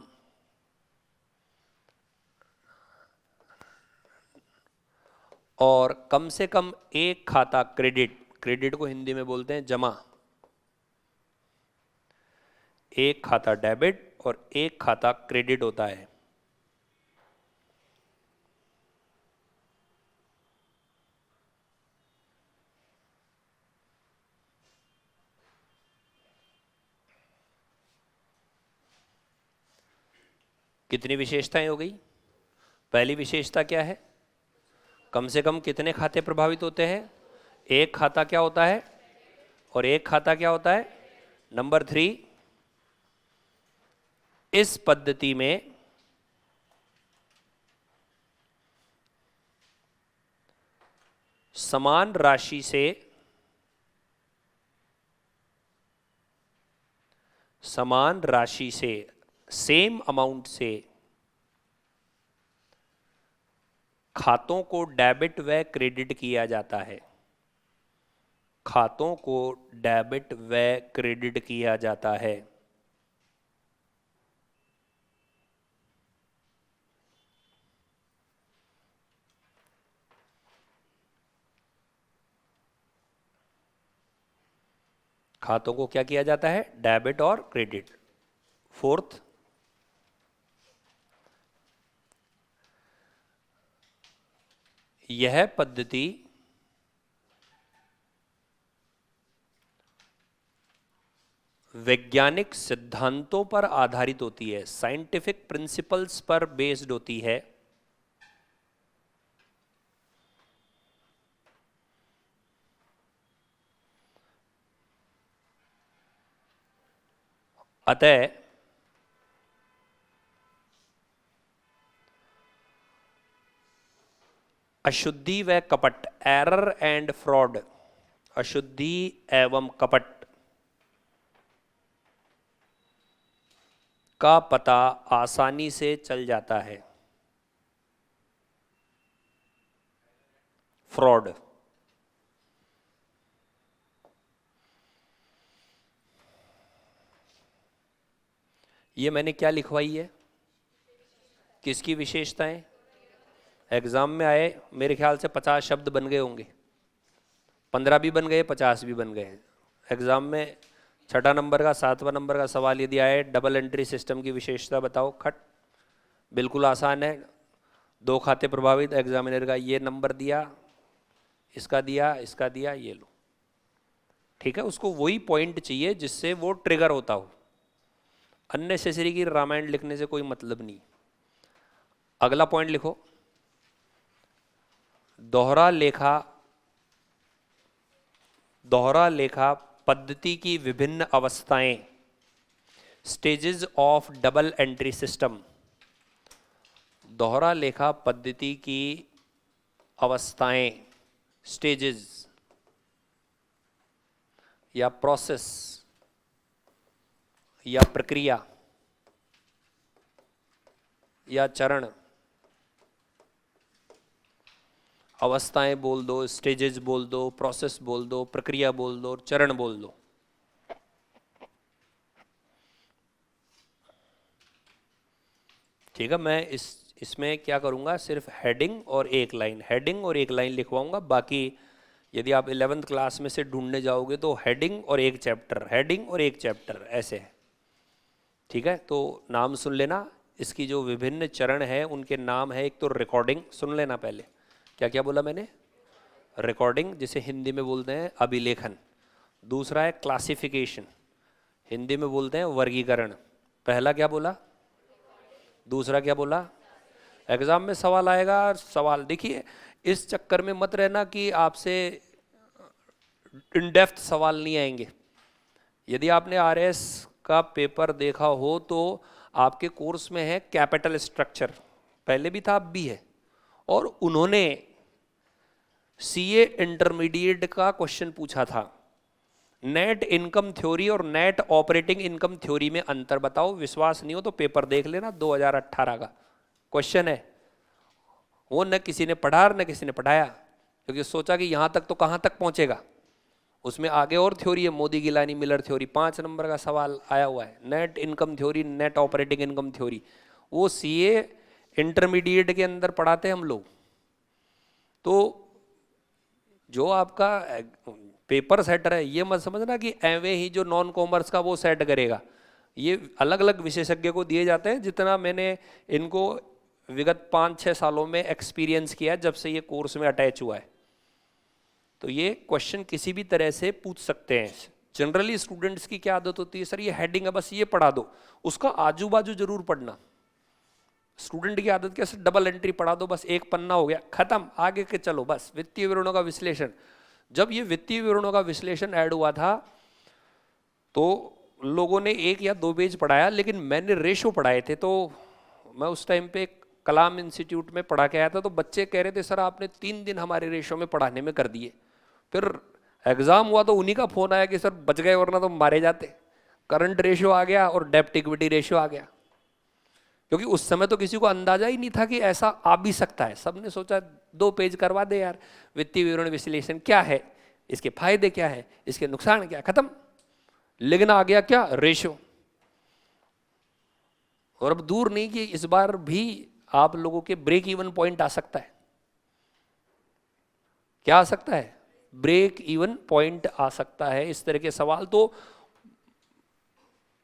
और कम से कम एक खाता क्रेडिट, क्रेडिट को हिंदी में बोलते हैं जमा। एक खाता डेबिट और एक खाता क्रेडिट होता है। कितनी विशेषताएं हो गई। पहली विशेषता क्या है, कम से कम कितने खाते प्रभावित होते हैं, एक खाता क्या होता है और एक खाता क्या होता है। नंबर 3, इस पद्धति में समान राशि से, समान राशि से, सेम अमाउंट से खातों को डेबिट व क्रेडिट किया जाता है, खातों को डेबिट व क्रेडिट किया जाता है। खातों को क्या किया जाता है, डेबिट और क्रेडिट। 4th, यह पद्धति वैज्ञानिक सिद्धांतों पर आधारित होती है, साइंटिफिक प्रिंसिपल्स पर बेस्ड होती है। अतः अशुद्धि व कपट, एरर एंड फ्रॉड, अशुद्धि एवं कपट का पता आसानी से चल जाता है। फ्रॉड, ये मैंने क्या लिखवाई है, किसकी विशेषताएं। एग्जाम में आए मेरे ख्याल से 50 शब्द बन गए होंगे, 15 भी बन गए, 50 भी बन गए। एग्जाम में 6 नंबर का 7वां नंबर का सवाल यदि आए, डबल एंट्री सिस्टम की विशेषता बताओ, खट, बिल्कुल आसान है। 2 खाते प्रभावित, एग्जामिनर का ये नंबर दिया, इसका दिया, इसका दिया, ये लो, ठीक है। उसको वही पॉइंट चाहिए जिससे वो ट्रिगर होता हो, अननेसेसरी की रामायण लिखने से कोई मतलब नहीं। अगला पॉइंट लिखो, दोहरा लेखा, दोहरा लेखा पद्धति की विभिन्न अवस्थाएं, stages of double entry system. दोहरा लेखा पद्धति की अवस्थाएं, स्टेजेस या प्रोसेस या प्रक्रिया या चरण, अवस्थाएं बोल दो, स्टेजेस बोल दो, प्रोसेस बोल दो, प्रक्रिया बोल दो, चरण बोल दो। ठीक है, मैं इसमें क्या करूंगा, सिर्फ हेडिंग और एक लाइन, हेडिंग और एक लाइन लिखवाऊंगा। बाकी यदि आप 11th क्लास में से ढूंढने जाओगे तो हेडिंग और एक चैप्टर, हेडिंग और एक चैप्टर ऐसे है। ठीक है, तो नाम सुन लेना। इसकी जो विभिन्न चरण है उनके नाम है, एक तो रिकॉर्डिंग, सुन लेना पहले क्या क्या बोला मैंने। रिकॉर्डिंग जिसे हिंदी में बोलते हैं अभिलेखन। दूसरा है क्लासिफिकेशन, हिंदी में बोलते हैं वर्गीकरण। पहला क्या बोला, दूसरा क्या बोला। एग्जाम में सवाल आएगा, सवाल देखिए, इस चक्कर में मत रहना कि आपसे इन डेप्थ सवाल नहीं आएंगे। यदि आपने आरएस का पेपर देखा हो तो आपके कोर्स में है कैपिटल स्ट्रक्चर, पहले भी था अब भी है, और उन्होंने सीए इंटरमीडिएट का क्वेश्चन पूछा था, नेट इनकम थ्योरी और नेट ऑपरेटिंग इनकम थ्योरी में अंतर बताओ। विश्वास नहीं हो तो पेपर देख लेना, 2018 का क्वेश्चन है। वो न किसी ने पढ़ा न किसी ने पढ़ाया, क्योंकि सोचा कि यहां तक तो कहां तक पहुंचेगा, उसमें आगे और थ्योरी है, मोदी गिलानी मिलर थ्योरी, 5 नंबर का सवाल आया हुआ है, net income theory, net operating income theory. वो सीए इंटरमीडिएट के अंदर पढ़ाते हैं हम लोग। तो जो आपका पेपर सेटर है, ये मत समझना कि एवे ही जो नॉन कॉमर्स का वो सेट करेगा। ये अलग अलग विशेषज्ञ को दिए जाते हैं। जितना मैंने इनको विगत 5-6 सालों में एक्सपीरियंस किया जब से ये कोर्स में अटैच हुआ है, तो ये क्वेश्चन किसी भी तरह से पूछ सकते हैं। जनरली स्टूडेंट्स की क्या आदत होती है, सर ये हेडिंग है बस ये पढ़ा दो, उसका आजू बाजू जरूर पढ़ना। स्टूडेंट की आदत कैसे, डबल एंट्री पढ़ा दो, बस एक पन्ना हो गया खत्म, आगे के चलो बस। वित्तीय विवरणों का विश्लेषण, जब ये वित्तीय विवरणों का विश्लेषण ऐड हुआ था तो लोगों ने 1 या 2 पेज पढ़ाया, लेकिन मैंने रेशो पढ़ाए थे। तो मैं उस टाइम पे कलाम इंस्टीट्यूट में पढ़ा के आया था, तो बच्चे कह रहे थे सर आपने 3 दिन हमारे रेशो में पढ़ाने में कर दिए। फिर एग्जाम हुआ तो उन्हीं का फोन आया कि सर बच गए वरना तो मारे जाते। करंट रेशो आ गया और डेब्ट इक्विटी रेशो आ गया, क्योंकि उस समय तो किसी को अंदाजा ही नहीं था कि ऐसा आ भी सकता है। सबने सोचा 2 पेज करवा दे यार, वित्तीय विवरण विश्लेषण क्या है, इसके फायदे क्या है, इसके नुकसान क्या, खत्म। लेकिन आ गया क्या, रेशो। और अब दूर नहीं कि इस बार भी आप लोगों के ब्रेक इवन पॉइंट आ सकता है। क्या आ सकता है, ब्रेक इवन पॉइंट आ सकता है। इस तरह के सवाल तो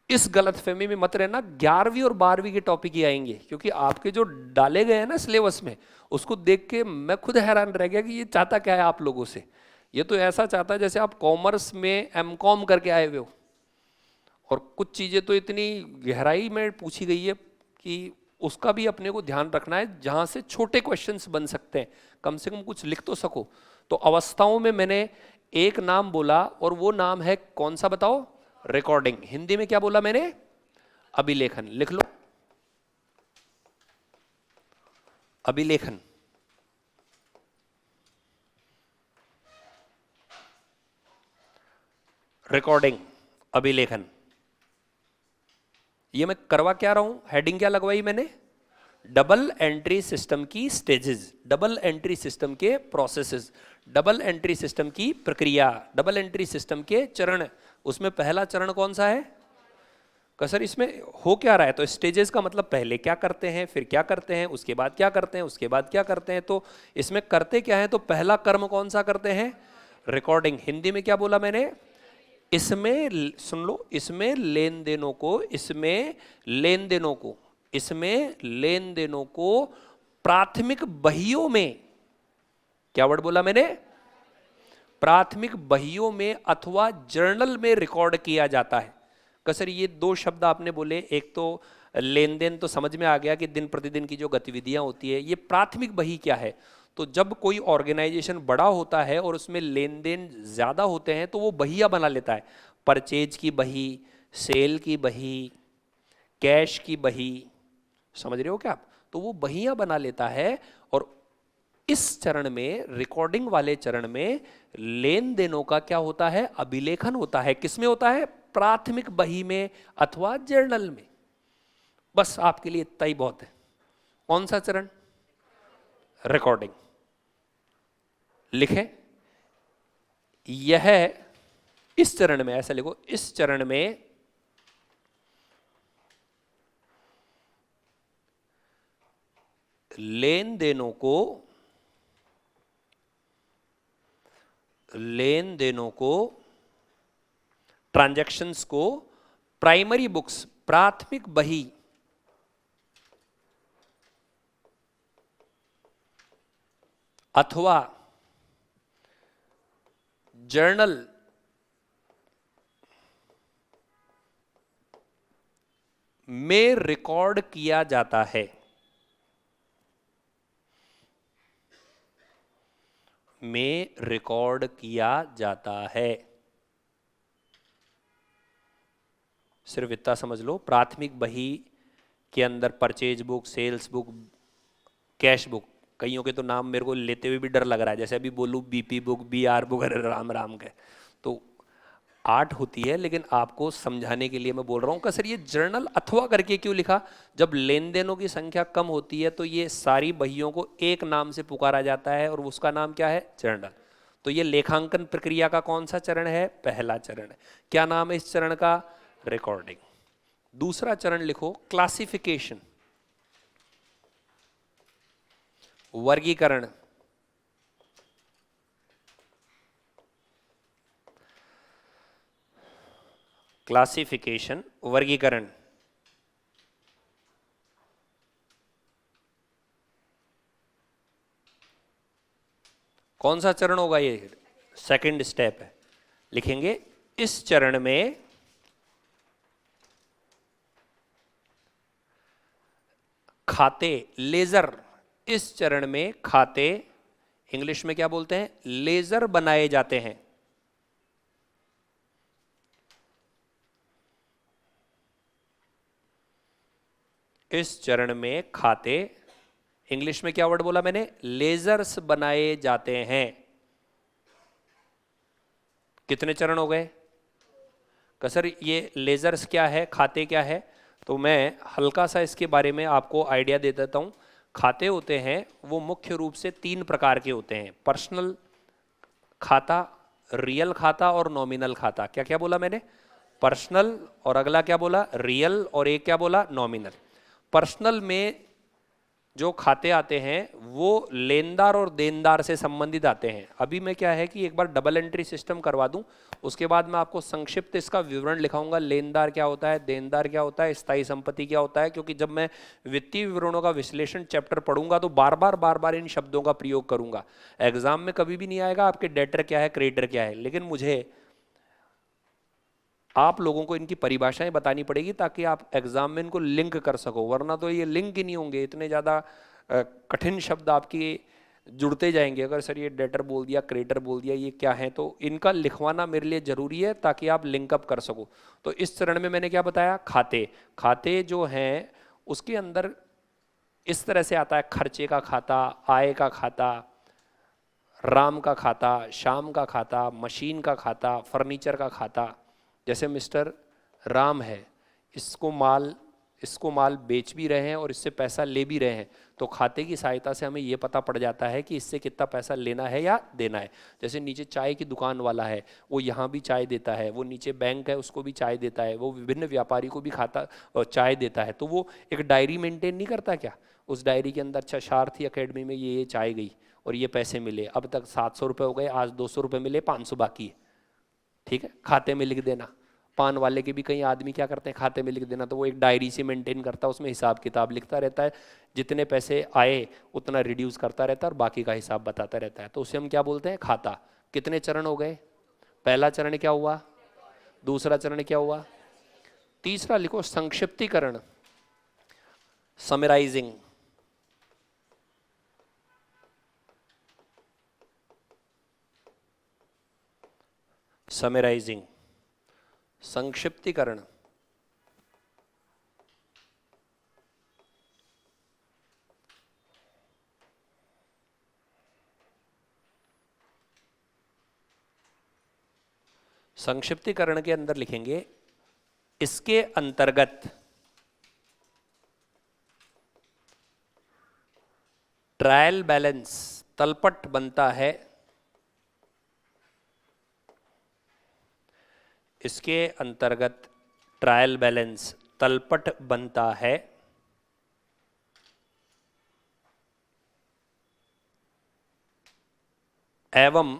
इस गलतफहमी में मत रहना, 11वीं और 12वीं के टॉपिक ही आएंगे, क्योंकि आपके जो डाले गए हैं ना सिलेबस में, उसको देख के मैं खुद हैरान रह गया कि ये चाहता क्या है आप लोगों से। ये तो ऐसा चाहता है जैसे आप कॉमर्स में एमकॉम करके आए हुए हो, और कुछ चीजें तो इतनी गहराई में पूछी गई है कि उसका भी अपने को ध्यान रखना है, जहां से छोटे क्वेश्चंस बन सकते हैं, कम से कम कुछ लिख तो सको। तो अवस्थाओं में मैंने एक नाम बोला, और वो नाम है कौन सा बताओ, रिकॉर्डिंग। हिंदी में क्या बोला मैंने, अभिलेखन। लिख लो, अभिलेखन। रिकॉर्डिंग, अभिलेखन। ये मैं करवा क्या रहा हूं, हेडिंग क्या लगवाई मैंने, डबल एंट्री सिस्टम की स्टेजेस, डबल एंट्री सिस्टम के प्रोसेसेस, डबल एंट्री सिस्टम की प्रक्रिया, डबल एंट्री सिस्टम के चरण। उसमें पहला चरण कौन सा है, सर इसमें हो क्या रहा है, तो स्टेजेस का मतलब पहले क्या करते हैं, फिर क्या करते हैं, उसके बाद क्या करते हैं, उसके बाद क्या करते हैं। तो इसमें करते क्या है, तो पहला कर्म कौन सा करते हैं, रिकॉर्डिंग। हिंदी में क्या बोला मैंने, इसमें सुन लो, इसमें लेन देनों को, इसमें लेन देनों को, इसमें लेन देनों को प्राथमिक बहियों में, क्या वर्ड बोला मैंने, प्राथमिक बहियों में अथवा जर्नल में रिकॉर्ड किया जाता है। सर ये 2 शब्द आपने बोले, एक तो लेन देन तो समझ में आ गया कि दिन प्रतिदिन की जो गतिविधियां होती है, ये प्राथमिक बही क्या है, तो जब कोई ऑर्गेनाइजेशन बड़ा होता है और उसमें लेन देन ज्यादा होते हैं तो वो बहिया बना लेता है, परचेज की बही, सेल की बही, कैश की बही, समझ रहे हो क्या आप, तो वो बहिया बना लेता है। और इस चरण में, रिकॉर्डिंग वाले चरण में, लेन देनों का क्या होता है, अभिलेखन होता है। किसमें होता है, प्राथमिक बही में अथवा जर्नल में। बस आपके लिए इतना ही बहुत है। कौन सा चरण, रिकॉर्डिंग। लिखें, यह इस चरण में, ऐसा लिखो, इस चरण में लेन देनों को ट्रांजैक्शंस को प्राइमरी बुक्स, प्राथमिक बही, अथवा जर्नल में रिकॉर्ड किया जाता है, में रिकॉर्ड किया जाता है। सिर्फ इतना समझ लो, प्राथमिक बही के अंदर purchase book, sales book, cash book, कईयों के तो नाम मेरे को लेते हुए भी डर लग रहा है, जैसे अभी बोलूं बीपी बुक, बीआर बुक, अरे राम राम के, तो 8 होती है, लेकिन आपको समझाने के लिए मैं बोल रहा हूं कि सर ये जर्नल अथवा करके क्यों लिखा? जब लेन देनों की संख्या कम होती है तो ये सारी बहियों को एक नाम से पुकारा जाता है और उसका नाम क्या है? जर्नल। तो ये लेखांकन प्रक्रिया का कौन सा चरण है? पहला चरण है। क्या नाम है इस चरण का? रिकॉर्डिंग। दूसरा चरण लिखो, क्लासिफिकेशन, वर्गीकरण। क्लासिफिकेशन, वर्गीकरण। कौन सा चरण होगा ये? सेकंड स्टेप है। लिखेंगे इस चरण में खाते, लेजर, इस चरण में खाते, इंग्लिश में क्या बोलते हैं? लेजर बनाए जाते हैं। इस चरण में खाते, इंग्लिश में क्या वर्ड बोला मैंने? लेजर्स बनाए जाते हैं। कितने चरण हो गए? सर ये लेजर्स क्या है, खाते क्या है? तो मैं हल्का सा इसके बारे में आपको आइडिया दे देता हूं। खाते होते हैं वो मुख्य रूप से 3 प्रकार के होते हैं, पर्सनल खाता, रियल खाता और नॉमिनल खाता। क्या क्या बोला मैंने? पर्सनल, और अगला क्या बोला? रियल, और एक क्या बोला? नॉमिनल। पर्सनल में जो खाते आते हैं वो लेनदार और देनदार से संबंधित आते हैं। अभी मैं क्या है कि एक बार डबल एंट्री सिस्टम करवा दूं, उसके बाद मैं आपको संक्षिप्त इसका विवरण लिखाऊंगा, लेनदार क्या होता है, देनदार क्या होता है, स्थायी संपत्ति क्या होता है। क्योंकि जब मैं वित्तीय विवरणों का विश्लेषण चैप्टर पढ़ूंगा तो बार बार इन शब्दों का प्रयोग करूंगा। एग्जाम में कभी भी नहीं आएगा आपके डेटर क्या है, क्रेडिटर क्या है, लेकिन मुझे आप लोगों को इनकी परिभाषाएं बतानी पड़ेगी ताकि आप एग्जाम में इनको लिंक कर सको, वरना तो ये लिंक ही नहीं होंगे। इतने ज़्यादा कठिन शब्द आपकी जुड़ते जाएंगे। अगर सर ये डेटर बोल दिया, क्रेडिटर बोल दिया, ये क्या है, तो इनका लिखवाना मेरे लिए ज़रूरी है ताकि आप लिंकअप कर सको। तो इस चरण में मैंने क्या बताया? खाते। खाते जो हैं उसके अंदर इस तरह से आता है: खर्चे का खाता, आय का खाता, राम का खाता, शाम का खाता, मशीन का खाता, फर्नीचर का खाता। जैसे मिस्टर राम है, इसको माल बेच भी रहे हैं और इससे पैसा ले भी रहे हैं, तो खाते की सहायता से हमें ये पता पड़ जाता है कि इससे कितना पैसा लेना है या देना है। जैसे नीचे चाय की दुकान वाला है, वो यहाँ भी चाय देता है, वो नीचे बैंक है उसको भी चाय देता है, वो विभिन्न व्यापारी को भी खाता और चाय देता है, तो वो एक डायरी मेंटेन नहीं करता क्या? उस डायरी के अंदर अच्छा सारथी अकेडमी में ये चाय गई और ये पैसे मिले, अब तक 700 रुपये हो गए, आज 200 रुपये मिले, 500 बाकी है, ठीक है, खाते में लिख देना। पान वाले के भी कई आदमी क्या करते हैं, खाते में लिख देना, तो वो एक डायरी से मेंटेन करता है, उसमें हिसाब किताब लिखता रहता है, जितने पैसे आए उतना रिड्यूस करता रहता है और बाकी का हिसाब बताता रहता है, तो उसे हम क्या बोलते हैं? खाता। कितने चरण हो गए? पहला चरण क्या हुआ, दूसरा चरण क्या हुआ, तीसरा लिखो संक्षिप्तीकरण, समराइजिंग। समराइजिंग, संक्षिप्तीकरण। संक्षिप्तीकरण के अंदर लिखेंगे इसके अंतर्गत ट्रायल बैलेंस तलपट बनता है, इसके अंतर्गत ट्रायल बैलेंस तलपट बनता है एवं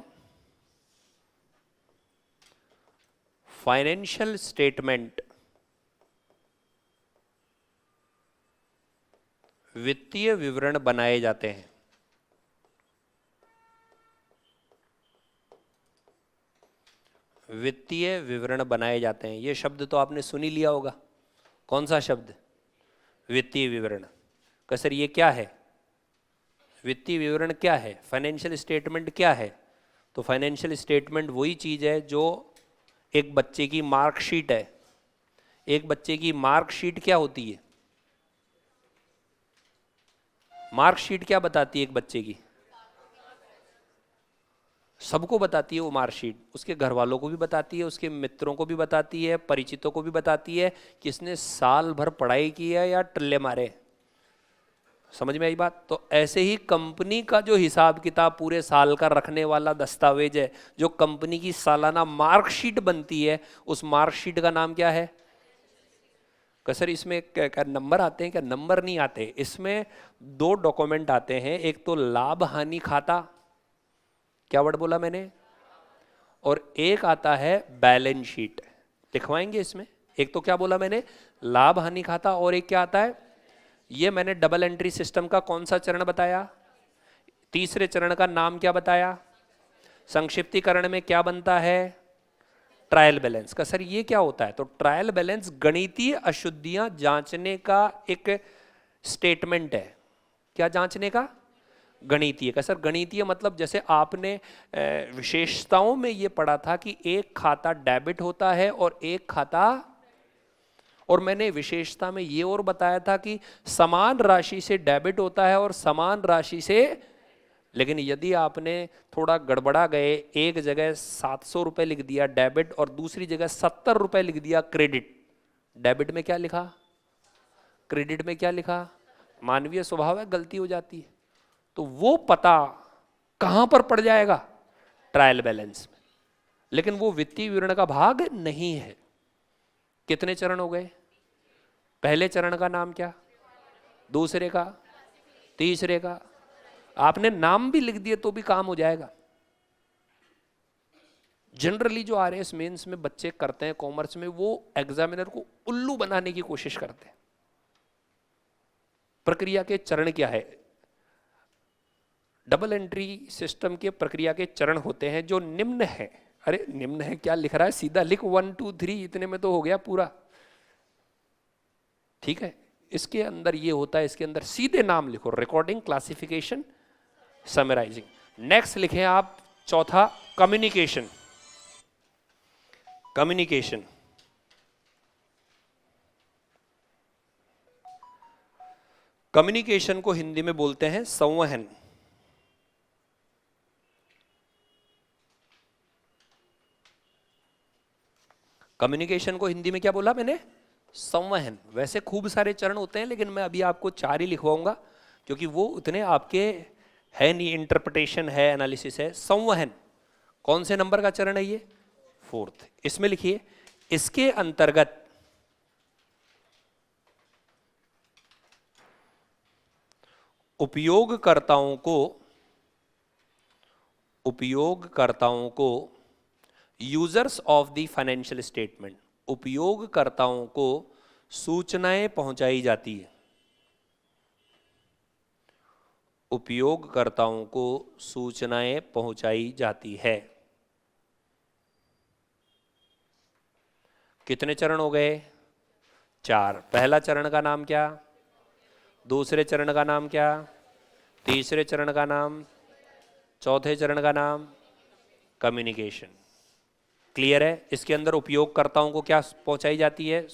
फाइनेंशियल स्टेटमेंट वित्तीय विवरण बनाए जाते हैं। वित्तीय विवरण बनाए जाते हैं, ये शब्द तो आपने सुन ही लिया होगा। कौन सा शब्द? वित्तीय विवरण। का सर ये क्या है? वित्तीय विवरण क्या है? फाइनेंशियल स्टेटमेंट क्या है? तो फाइनेंशियल स्टेटमेंट वही चीज है जो एक बच्चे की मार्कशीट है। एक बच्चे की मार्कशीट क्या होती है? मार्कशीट क्या बताती है एक बच्चे की? सबको बताती है वो मार्कशीट, उसके घर वालों को भी बताती है, उसके मित्रों को भी बताती है, परिचितों को भी बताती है कि इसने साल भर पढ़ाई की है या टल्ले मारे। समझ में आई बात? तो ऐसे ही कंपनी का जो हिसाब किताब पूरे साल का रखने वाला दस्तावेज है, जो कंपनी की सालाना मार्कशीट बनती है, उस मार्कशीट का नाम क्या है? सर इसमें क्या नंबर आते हैं? क्या नंबर नहीं आते। इसमें दो डॉक्यूमेंट आते हैं, एक तो लाभ हानि खाता, क्या वर्ड बोला मैंने, और एक आता है बैलेंस शीट। लिखवाएंगे इसमें। एक तो क्या बोला मैंने? लाभ हानि खाता, और एक क्या आता है? ये मैंने डबल एंट्री सिस्टम का कौन सा चरण बताया? तीसरे चरण का नाम क्या बताया? संक्षिप्तीकरण में क्या बनता है? Trial balance. का सर ये क्या होता है? तो ट्रायल बैलेंस गणितीय अशुद्धियां जांचने का एक स्टेटमेंट है। क्या जांचने का? गणितीय। का सर गणितीय मतलब जैसे आपने विशेषताओं में ये पढ़ा था कि एक खाता डेबिट होता है और एक खाता, और मैंने विशेषता में ये और बताया था कि समान राशि से डेबिट होता है और समान राशि से, लेकिन यदि आपने थोड़ा गड़बड़ा गए, एक जगह 700 रुपए लिख दिया डेबिट और दूसरी जगह 70 रुपए लिख दिया क्रेडिट, डेबिट में क्या लिखा, क्रेडिट में क्या लिखा? मानवीय स्वभाव है, गलती हो जाती है। तो वो पता कहां पर पड़ जाएगा? ट्रायल बैलेंस में। लेकिन वो वित्तीय विवरण का भाग नहीं है। कितने चरण हो गए? पहले चरण का नाम क्या? दूसरे का? तीसरे का? आपने नाम भी लिख दिए तो भी काम हो जाएगा। जनरली जो आरएएस मेंस में बच्चे करते हैं कॉमर्स में, वो एग्जामिनर को उल्लू बनाने की कोशिश करते हैं। प्रक्रिया के चरण क्या है? डबल एंट्री सिस्टम के प्रक्रिया के चरण होते हैं जो निम्न है। अरे निम्न है क्या लिख रहा है? सीधा लिख 1 2 3, इतने में तो हो गया पूरा। ठीक है, इसके अंदर ये होता है, इसके अंदर सीधे नाम लिखो, रिकॉर्डिंग, क्लासिफिकेशन, समराइजिंग। नेक्स्ट लिखें आप चौथा, कम्युनिकेशन। कम्युनिकेशन कम्युनिकेशन को हिंदी में बोलते हैं संवहन। कम्युनिकेशन को हिंदी में क्या बोला मैंने? संवहन। वैसे खूब सारे चरण होते हैं, लेकिन मैं अभी आपको 4 ही लिखवाऊंगा क्योंकि वो उतने आपके है नहीं। इंटरप्रिटेशन है, एनालिसिस है। संवहन कौन से नंबर का चरण है? ये 4th। इसमें लिखिए, इसके अंतर्गत उपयोगकर्ताओं को users of the financial statement, उपयोगकर्ताओं को सूचनाएं पहुंचाई जाती है। उपयोगकर्ताओं को सूचनाएं पहुंचाई जाती है। कितने चरण हो गए? 4। पहला चरण का नाम क्या? दूसरे चरण का नाम क्या? तीसरे चरण का नाम? चौथे चरण का नाम? कम्युनिकेशन। क्लियर है? इसके अंदर उपयोगकर्ताओं को क्या पहुंचाई जाती है?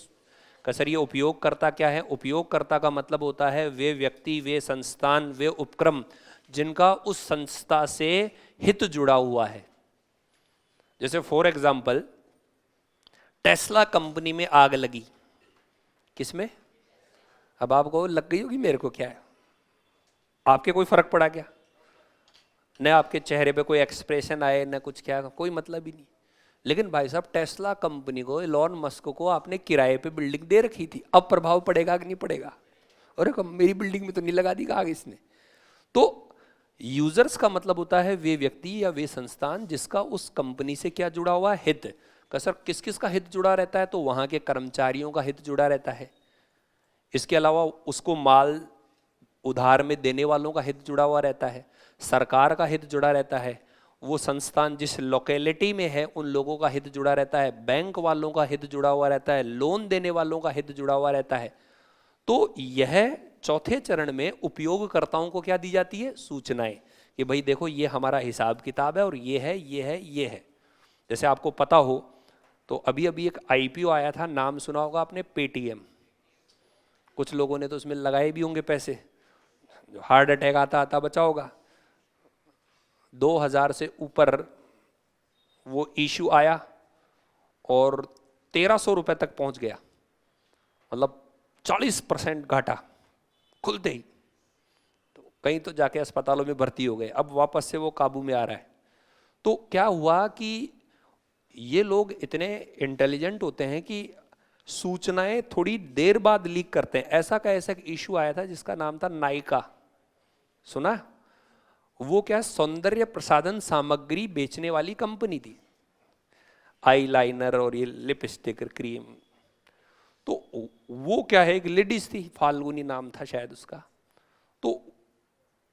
सर ये उपयोगकर्ता क्या है? उपयोगकर्ता का मतलब होता है वे व्यक्ति, वे संस्थान, वे उपक्रम जिनका उस संस्था से हित जुड़ा हुआ है। जैसे फॉर एग्जाम्पल, टेस्ला कंपनी में आग लगी। किसमें? अब आपको लग गई होगी, मेरे को क्या है, आपके कोई फर्क पड़ा क्या? न आपके चेहरे पे कोई एक्सप्रेशन आए, न कुछ, क्या, कोई मतलब ही नहीं। लेकिन भाई साहब टेस्ला कंपनी को, इलॉन मस्क को आपने किराए पे बिल्डिंग दे रखी थी, अब प्रभाव पड़ेगा कि नहीं पड़ेगा? अरे मेरी बिल्डिंग में तो नहीं लगा दी आग इसने। तो यूजर्स का मतलब होता है वे व्यक्ति या वे संस्थान जिसका उस कंपनी से क्या जुड़ा हुआ है, हित का। सर किस किस का हित जुड़ा रहता है? तो वहां के कर्मचारियों का हित जुड़ा रहता है, इसके अलावा उसको माल उधार में देने वालों का हित जुड़ा हुआ रहता है, सरकार का हित जुड़ा रहता है, वो संस्थान जिस लोकेलिटी में है उन लोगों का हित जुड़ा रहता है, बैंक वालों का हित जुड़ा हुआ रहता है, लोन देने वालों का हित जुड़ा हुआ रहता है। तो यह चौथे चरण में उपयोगकर्ताओं को क्या दी जाती है? सूचनाएं, कि भाई देखो ये हमारा हिसाब किताब है और ये है, ये है, ये है। जैसे आपको पता हो तो अभी अभी एक आईपीओ आया था, नाम सुना होगा आपने, पेटीएम। कुछ लोगों ने तो उसमें लगाए भी होंगे पैसे, जो हार्ट अटैक आता आता बचा होगा। 2000 से ऊपर वो इशू आया और 1300 रुपए तक पहुंच गया, मतलब 40% घाटा खुलते ही। तो कहीं तो जाके अस्पतालों में भर्ती हो गए, अब वापस से वो काबू में आ रहा है। तो क्या हुआ कि ये लोग इतने इंटेलिजेंट होते हैं कि सूचनाएं थोड़ी देर बाद लीक करते हैं। ऐसा का ऐसा एक इशू आया था जिसका नाम था नायका, सुना? वो क्या, सौंदर्य प्रसाधन सामग्री बेचने वाली कंपनी थी, आईलाइनर और ये लिपस्टिक, क्रीम। तो वो क्या है, एक लेडीज थी, फाल्गुनी नाम था शायद उसका। तो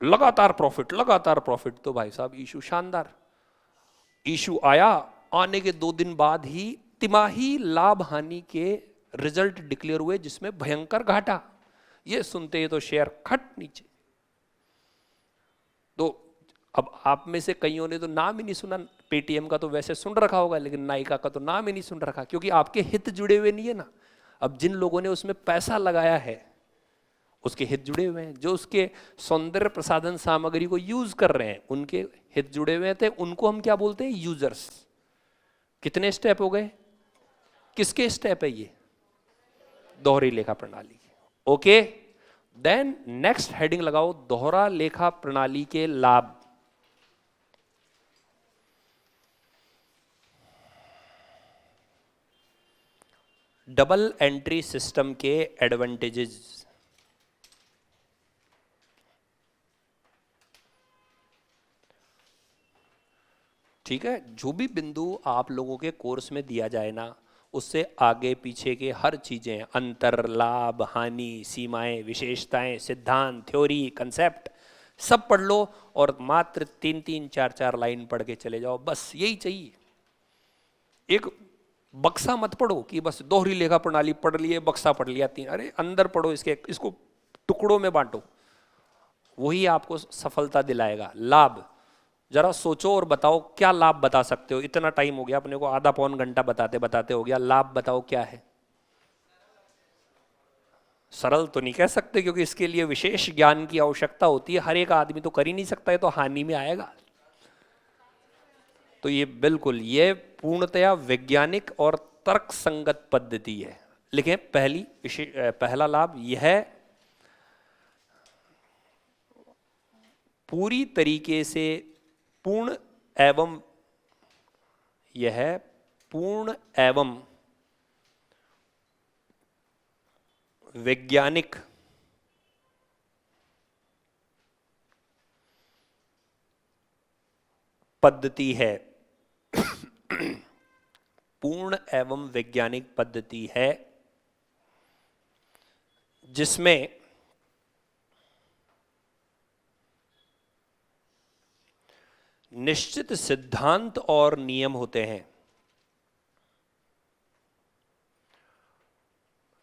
लगातार प्रॉफिट, लगातार प्रॉफिट। तो भाई साहब इशू शानदार, इशू आया, आने के 2 दिन बाद ही तिमाही लाभ हानि के रिजल्ट डिक्लेयर हुए जिसमें भयंकर घाटा। ये सुनते ही तो शेयर खट नीचे। तो अब आप में से कईयों ने तो नाम ही नहीं सुना, पेटीएम का तो वैसे सुन रखा होगा, लेकिन नायका का तो नाम ही नहीं सुन रखा, क्योंकि आपके हित जुड़े हुए नहीं है ना। अब जिन लोगों ने उसमें पैसा लगाया है उसके हित जुड़े हुए हैं, जो उसके सौंदर्य प्रसाधन सामग्री को यूज कर रहे हैं उनके हित जुड़े हुए थे। उनको हम क्या बोलते हैं? यूजर्स। कितने स्टेप हो गए? किसके स्टेप है ये? दोहरी लेखा प्रणाली। ओके, देन नेक्स्ट हेडिंग लगाओ, दोहरा लेखा प्रणाली के लाभ। डबल एंट्री सिस्टम के एडवांटेजेस। ठीक है, जो भी बिंदु आप लोगों के कोर्स में दिया जाए ना, उससे आगे पीछे के हर चीजें, अंतर, लाभ, हानि, सीमाएं, विशेषताएं, सिद्धांत, थ्योरी, कंसेप्ट, सब पढ़ लो और मात्र 3-3, 4-4 लाइन पढ़ के चले जाओ, बस यही चाहिए। एक बक्सा मत पढ़ो कि बस दोहरी लेखा प्रणाली पढ़ लिए, बक्सा पढ़ लिया 3। अरे अंदर पढ़ो, इसको टुकड़ों में बांटो, वही आपको सफलता दिलाएगा। लाभ, जरा सोचो और बताओ क्या लाभ बता सकते हो। इतना टाइम हो गया अपने को, आधा पौन घंटा बताते बताते हो गया। लाभ बताओ क्या है? सरल तो नहीं कह सकते क्योंकि इसके लिए विशेष ज्ञान की आवश्यकता होती है, हर एक आदमी तो कर ही नहीं सकता है, तो हानि में आएगा। तो ये बिल्कुल, ये पूर्णतया वैज्ञानिक और तर्क संगत पद्धति है। लिखें पहला लाभ यह है, पूरी तरीके से पूर्ण एवं, यह पूर्ण एवं वैज्ञानिक पद्धति है। पूर्ण एवं वैज्ञानिक पद्धति है जिसमें निश्चित सिद्धांत और नियम होते हैं,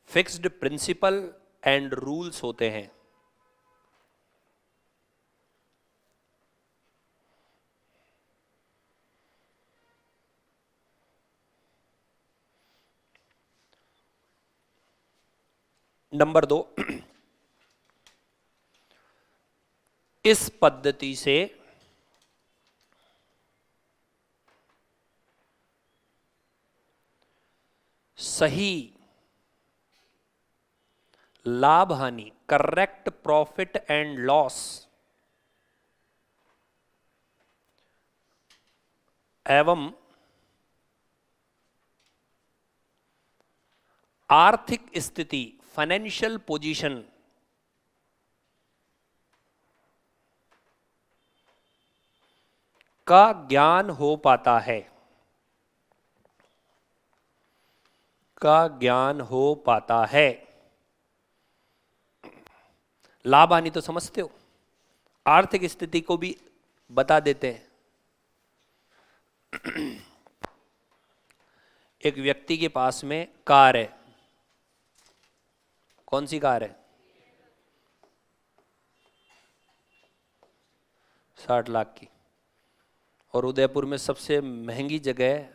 फिक्स्ड प्रिंसिपल एंड रूल्स होते हैं। नंबर 2, इस पद्धति से सही लाभ हानि, करेक्ट प्रॉफिट एंड लॉस एवं आर्थिक स्थिति, फाइनेंशियल पोजीशन का ज्ञान हो पाता है, का ज्ञान हो पाता है। लाभ हानि तो समझते हो, आर्थिक स्थिति को भी बता देते हैं। एक व्यक्ति के पास में कार है, कौन सी कार है? 60 लाख की, और उदयपुर में सबसे महंगी जगह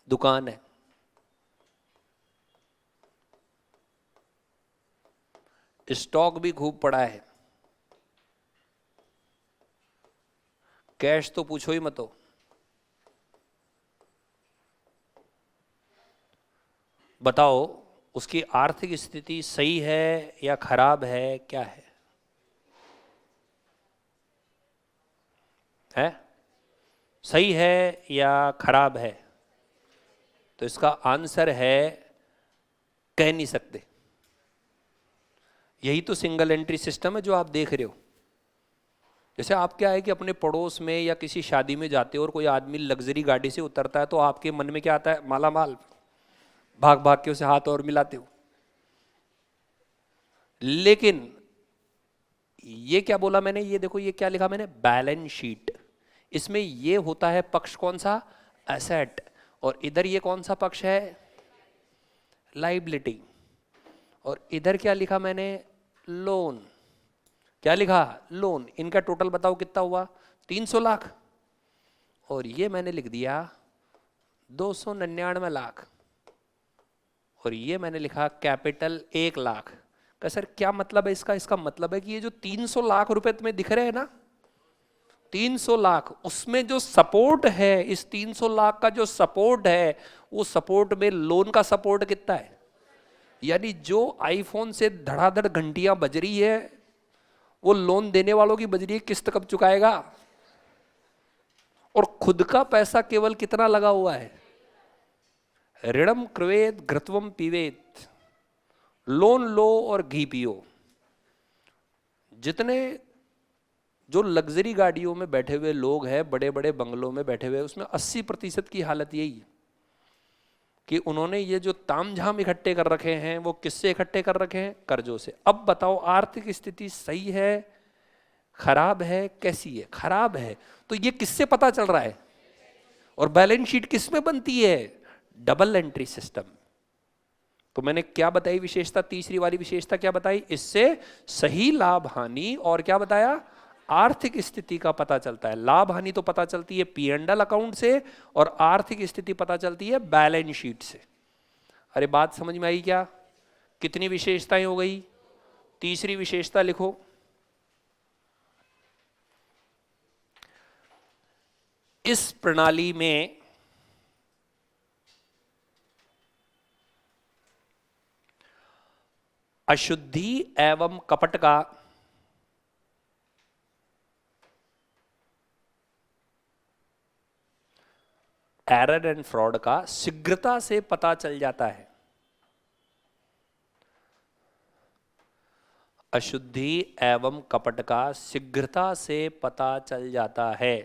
दुकान है। स्टॉक भी खूब पड़ा है, कैश तो पूछो ही मत हो। बताओ उसकी आर्थिक स्थिति सही है या खराब है, क्या है? है सही है या खराब है? तो इसका आंसर है कह नहीं सकते। यही तो सिंगल एंट्री सिस्टम है जो आप देख रहे हो। जैसे आप क्या है कि अपने पड़ोस में या किसी शादी में जाते हो और कोई आदमी लग्जरी गाड़ी से उतरता है तो आपके मन में क्या आता है? माला माल, भाग भाग के उसे हाथ और मिलाते हो। लेकिन ये क्या बोला मैंने? ये देखो, ये क्या लिखा मैंने? Balance sheet. इसमें ये होता है पक्ष कौन सा? एसेट। और इधर ये कौन सा पक्ष है? लाइबिलिटी। और इधर क्या लिखा मैंने? लोन। क्या लिखा? लोन। इनका टोटल बताओ कितना हुआ? 300 लाख। और ये मैंने लिख दिया 299 लाख। और ये मैंने लिखा कैपिटल 1 लाख का। सर क्या मतलब है इसका? इसका मतलब है कि ये जो 300 लाख रुपए तुम्हें दिख रहे हैं ना, 300 लाख, उसमें जो सपोर्ट है, इस 300 लाख का जो सपोर्ट है, वो सपोर्ट में लोन का सपोर्ट कितना है? यानी जो आईफोन से धड़ाधड़ घंटियां बज रही है, वो लोन देने वालों की बज रही है, किस्त कब चुकाएगा? और खुद का पैसा केवल कितना लगा हुआ है? ऋणम क्रवेत घृतवम पीवेत, लोन लो और घी पियो। जितने जो लग्जरी गाड़ियों में बैठे हुए लोग हैं, बड़े बड़े बंगलों में बैठे हुए, उसमें 80% की हालत यही है कि उन्होंने ये जो तामझाम इकट्ठे कर रखे हैं, वो किससे इकट्ठे कर रखे हैं? कर्जों से। अब बताओ आर्थिक स्थिति सही है, खराब है, कैसी है? खराब है। तो ये किससे पता चल रहा है? और बैलेंस शीट किस में बनती है? Double entry system. तो मैंने क्या बताई विशेषता? तीसरी वाली विशेषता क्या बताई? इससे सही लाभ हानि और क्या बताया? आर्थिक स्थिति का पता चलता है। लाभ हानि तो पता चलती है P&L अकाउंट से, और आर्थिक स्थिति पता चलती है बैलेंस शीट से। अरे बात समझ में आई क्या? कितनी विशेषताएं हो गई? तीसरी विशेषता लिखो। इस प्रणाली में अशुद्धि एवं कपट का एरर एंड फ्रॉड का शीघ्रता से पता चल जाता है। अशुद्धि एवं कपट का शीघ्रता से पता चल जाता है।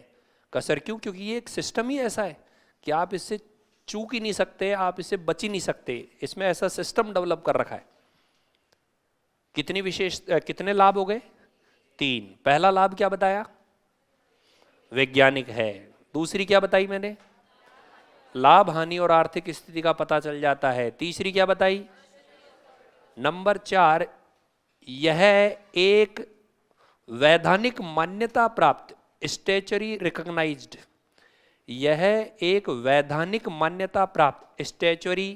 कसर क्यों? क्योंकि ये एक सिस्टम ही ऐसा है कि आप इससे चूक ही नहीं सकते, आप इससे बच ही नहीं सकते। इसमें ऐसा सिस्टम डेवलप कर रखा है। कितने लाभ हो गए? 3। पहला लाभ क्या बताया? वैज्ञानिक है। दूसरी क्या बताई मैंने? लाभ हानि और आर्थिक स्थिति का पता चल जाता है। तीसरी क्या बताई? नंबर 4, यह एक वैधानिक मान्यता प्राप्त, स्टैच्यूटरी रिकॉग्नाइज्ड, यह एक वैधानिक मान्यता प्राप्त, स्टैच्यूटरी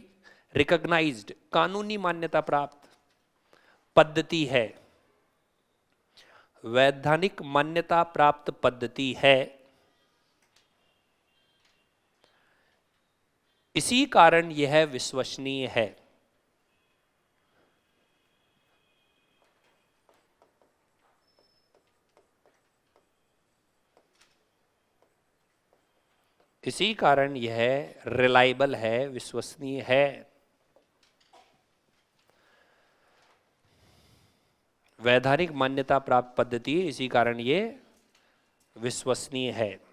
रिकॉग्नाइज्ड, कानूनी मान्यता प्राप्त पद्धति है। वैधानिक मान्यता प्राप्त पद्धति है। इसी कारण यह विश्वसनीय है। इसी कारण यह रिलायबल है, विश्वसनीय है। वैधानिक मान्यता प्राप्त पद्धति है, इसी कारण ये विश्वसनीय है।